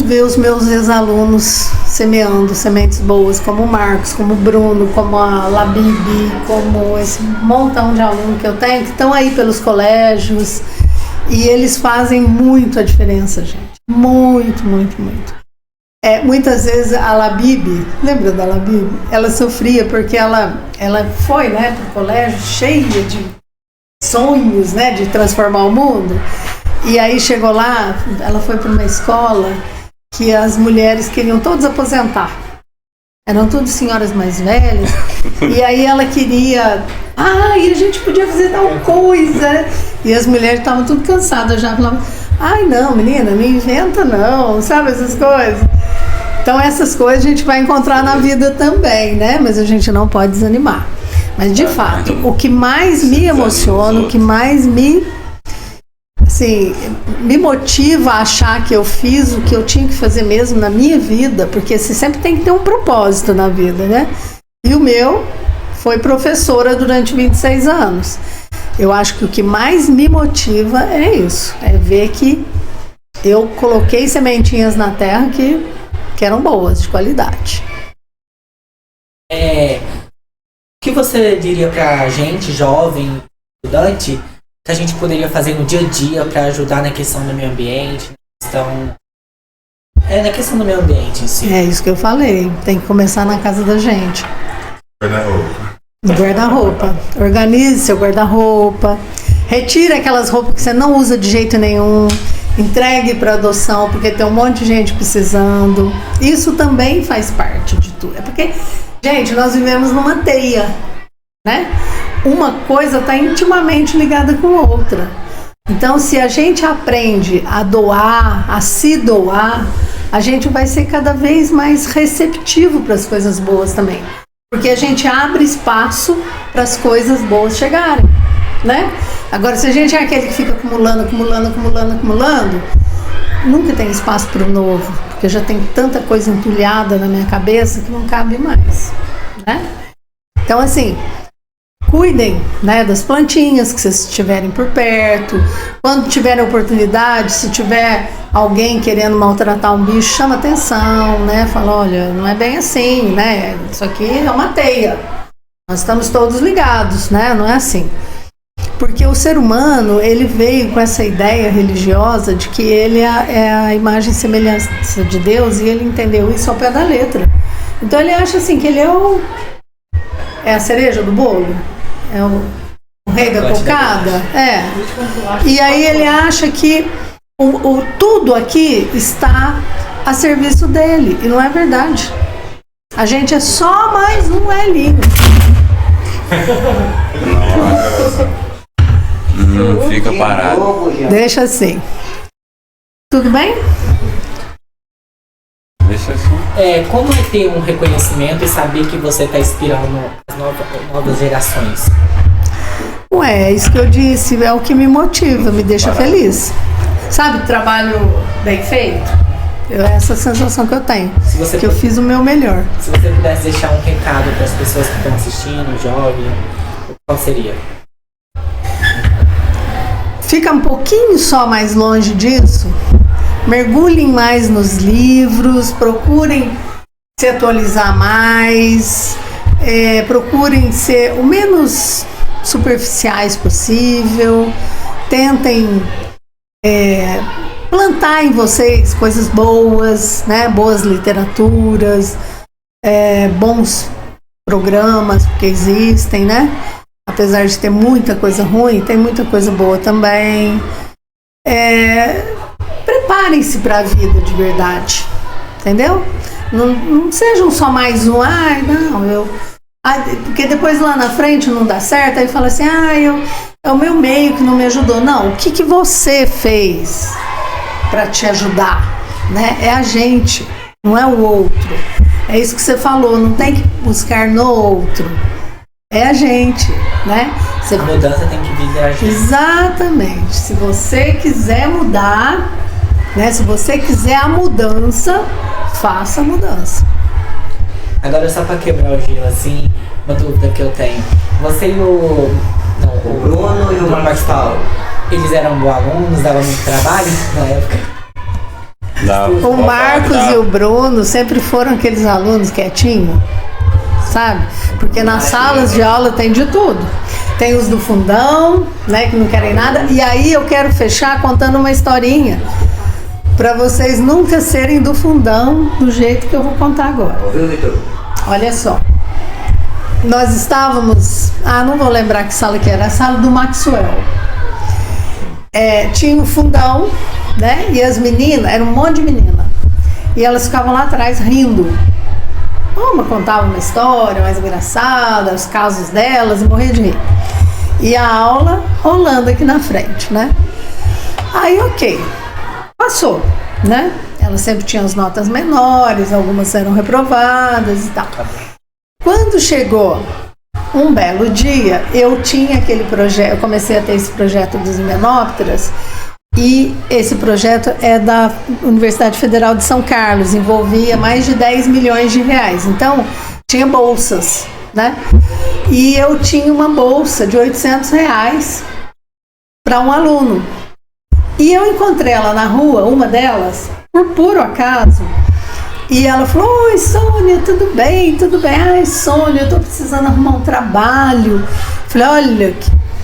Ver os meus ex-alunos semeando sementes boas, como o Marcos, como o Bruno, como a Labibi, como esse montão de alunos que eu tenho, que estão aí pelos colégios, e eles fazem muito a diferença, gente. Muito, muito, muito. Muitas vezes a Labibi, lembra da Labibi? Ela sofria porque ela foi, né, pro colégio cheia de sonhos, né, de transformar o mundo. E aí chegou lá, ela foi para uma escola que as mulheres queriam todas aposentar. Eram todas senhoras mais velhas. E aí ela queria, e a gente podia fazer tal coisa. E as mulheres estavam tudo cansadas já, falavam, não, menina, não inventa não, sabe essas coisas? Então essas coisas a gente vai encontrar na vida também, né? Mas a gente não pode desanimar. Mas de fato, o que mais me emociona, o que mais me motiva a achar que eu fiz o que eu tinha que fazer mesmo na minha vida, porque você sempre tem que ter um propósito na vida, né? E o meu foi professora durante 26 anos. Eu acho que o que mais me motiva é isso, é ver que eu coloquei sementinhas na terra que eram boas, de qualidade. O que você diria pra gente, jovem, estudante, que a gente poderia fazer no dia a dia para ajudar na questão do meio ambiente, na questão do meio ambiente em si? É isso que eu falei, tem que começar na casa da gente. Guarda-roupa. Guarda-roupa. Organize seu guarda-roupa. Retire aquelas roupas que você não usa de jeito nenhum. Entregue para adoção, porque tem um monte de gente precisando. Isso também faz parte de tudo. É porque, gente, nós vivemos numa teia, né? Uma coisa está intimamente ligada com a outra. Então, se a gente aprende a doar, a se doar, a gente vai ser cada vez mais receptivo para as coisas boas também. Porque a gente abre espaço para as coisas boas chegarem, né? Agora, se a gente é aquele que fica acumulando, nunca tem espaço para o novo, porque já tem tanta coisa entulhada na minha cabeça que não cabe mais, né? Então, assim, cuidem, né, das plantinhas que vocês tiverem por perto. Quando tiverem oportunidade, se tiver alguém querendo maltratar um bicho, chama atenção, né? Fala, olha, não é bem assim, né? Isso aqui é uma teia. Nós estamos todos ligados, né? Não é assim. Porque o ser humano, ele veio com essa ideia religiosa de que ele é a imagem e semelhança de Deus, e ele entendeu isso ao pé da letra. Então ele acha assim que ele é a cereja do bolo, é o rei da cocada, E aí ele acha que tudo aqui está a serviço dele, e não é verdade. A gente é só mais um elinho. Não fica parado. Deixa assim. Tudo bem? Deixa assim. Como é ter um reconhecimento e saber que você está inspirando as novas gerações? Ué, é isso que eu disse, é o que me motiva, me deixa feliz. Sabe, trabalho bem feito? É essa sensação que eu tenho, que eu fiz o meu melhor. Se você pudesse deixar um recado para as pessoas que estão assistindo, jovem, qual seria? Fica um pouquinho só mais longe disso, mergulhem mais nos livros, procurem se atualizar mais, procurem ser o menos superficiais possível, tentem plantar em vocês coisas boas, né? Boas literaturas, bons programas, porque existem, né? Apesar de ter muita coisa ruim, tem muita coisa boa também. Preparem-se para a vida de verdade, entendeu? Não sejam só mais um, porque depois lá na frente não dá certo, aí fala assim, é o meu meio que não me ajudou. Não, o que você fez para te ajudar, né? É a gente, não é o outro. É isso que você falou, não tem que buscar no outro. É a gente, né? A mudança tem que vir da gente. Exatamente. Se você quiser mudar, né? Se você quiser a mudança, faça a mudança. Agora, só para quebrar o gelo, assim, uma dúvida que eu tenho. Você e o Bruno e o Marcos Paulo, eles eram bons alunos, davam muito trabalho na época? O Marcos e o Bruno sempre foram aqueles alunos quietinhos, sabe? Porque nas salas de aula tem de tudo. Tem os do fundão, né, que não querem nada. E aí eu quero fechar contando uma historinha para vocês nunca serem do fundão do jeito que eu vou contar agora. Olha só. Nós estávamos... não vou lembrar que sala que era. A sala do Maxwell. Tinha um fundão, né? E as meninas, era um monte de menina. E elas ficavam lá atrás rindo. Uma contava uma história mais engraçada, os casos delas, e morria de rir. E a aula rolando aqui na frente, né? Aí, ok. Passou, né? Elas sempre tinham as notas menores, algumas eram reprovadas e tal. Quando chegou um belo dia, eu tinha aquele projeto, eu comecei a ter esse projeto dos Himenópteras, e esse projeto é da Universidade Federal de São Carlos, envolvia mais de 10 milhões de reais. Então, tinha bolsas, né? E eu tinha uma bolsa de 800 reais para um aluno. E eu encontrei ela na rua, uma delas, por puro acaso, e ela falou: oi, Sônia, tudo bem? Tudo bem? Ai, Sônia, eu tô precisando arrumar um trabalho. Falei: olha,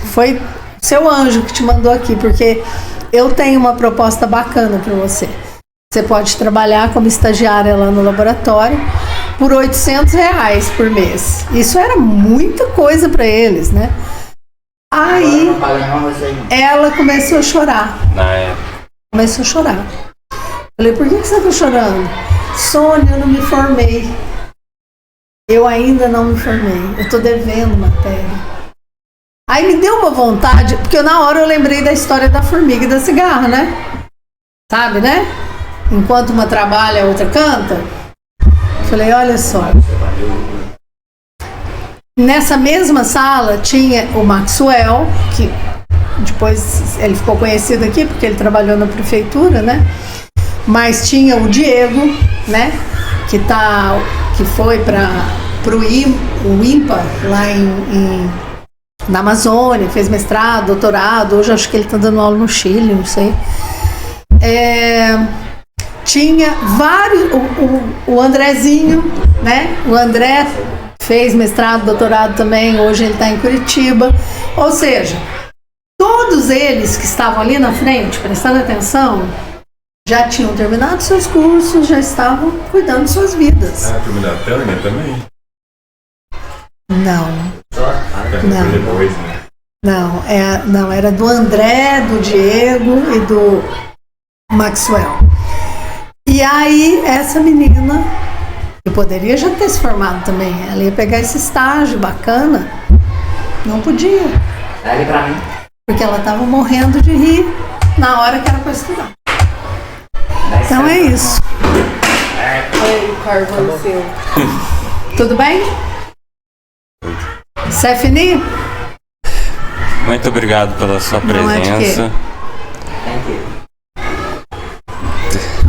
foi seu anjo que te mandou aqui, porque eu tenho uma proposta bacana para você. Você pode trabalhar como estagiária lá no laboratório por R$800 por mês. Isso era muita coisa para eles, né? Aí Não paga nenhuma coisa aí. ela começou a chorar. Na época. Começou a chorar. Falei, por que você tá chorando? Sônia, eu não me formei. Eu ainda não me formei. Eu tô devendo matéria. Aí me deu uma vontade, porque na hora eu lembrei da história da formiga e da cigarra, né? Sabe, né? Enquanto uma trabalha, a outra canta. Falei, olha só. Nessa mesma sala tinha o Maxwell, que depois ele ficou conhecido aqui porque ele trabalhou na prefeitura, né? Mas tinha o Diego, né? Que foi para o IMPA lá na Amazônia, fez mestrado, doutorado. Hoje acho que ele está dando aula no Chile, não sei. Tinha vários, o Andrezinho, né? O André fez mestrado, doutorado também, hoje ele está em Curitiba. Ou seja, todos eles que estavam ali na frente, prestando atenção, já tinham terminado seus cursos, já estavam cuidando de suas vidas. Ah, a turma da Tânia também? Não, Foi depois, né? não, era do André, do Diego e do Maxwell. E aí, essa menina, que poderia já ter se formado também, ela ia pegar esse estágio bacana, não podia, Dá ele pra mim. porque ela estava morrendo de rir na hora que era para estudar. Então é isso. Aí, o carvão seu. Tudo bem? Stephanie? Muito obrigado pela sua Não é de quê. presença. Thank you.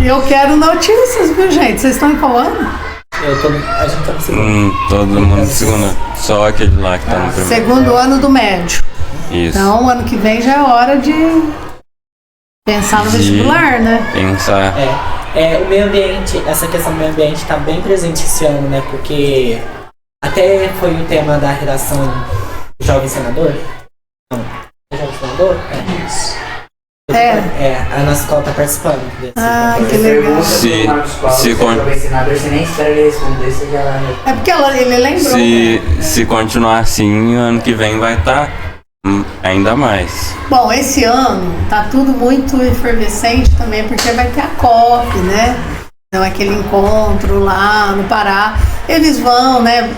Eu quero notícias, viu, gente? Vocês estão em qual ano? A gente tá no segundo. Todo mundo segunda. Só aquele lá que tá no primeiro. Segundo ano do médio. Isso. Então, ano que vem já é hora de pensar no De- vestibular, né? Pensar. O meio ambiente, essa questão do meio ambiente está bem presente esse ano, né? Porque até foi o tema da redação Jovem Senador. Não, é Jovem Senador? A nossa escola tá participando desse. Ah, que Você legal. pergunta Se- pro Marcos Paulo, se se con- é senador, você nem espera ele responder, você já... É porque ele lembrou. Se continuar assim, ano que vem vai estar ainda mais. Bom, esse ano tá tudo muito efervescente também, porque vai ter a COP, né? Então, aquele encontro lá no Pará. Eles vão, né?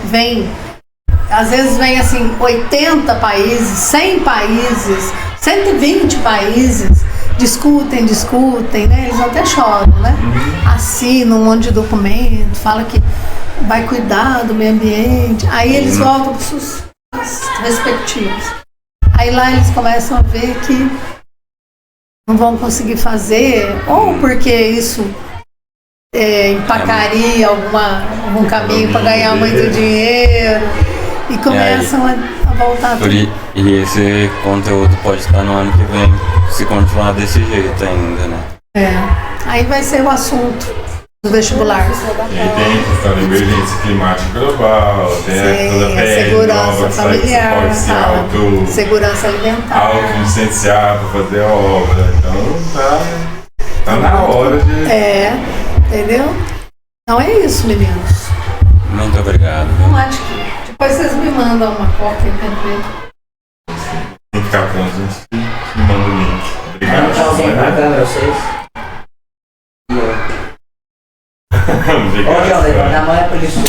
Às vezes vem assim, 80 países, 100 países, 120 países, discutem, né? Eles até choram, né? Assinam um monte de documento, fala que vai cuidar do meio ambiente. Aí eles voltam para os seus respectivos. Aí lá eles começam a ver que não vão conseguir fazer, ou porque isso empacaria algum caminho para ganhar muito dinheiro, e começam a voltar tudo. E esse conteúdo pode estar no ano que vem, se continuar desse jeito ainda, né? Aí vai ser o assunto do vestibular. E tem a questão da emergência climática global, tem toda a Sim, a PL segurança nova que sai que você familiar, pode se segurança alimentar. auto-licenciar para fazer obra. Então tá na hora de... Entendeu? Então é isso, meninos. Muito obrigado. Não acho que. Depois vocês me mandam uma cópia também. Tem que ficar pronto, a gente manda o link. Obrigado. Dá um tchauzinho pra câmera, vocês. E eu. Ô, Obrigado. John, levanta a mão é por isso.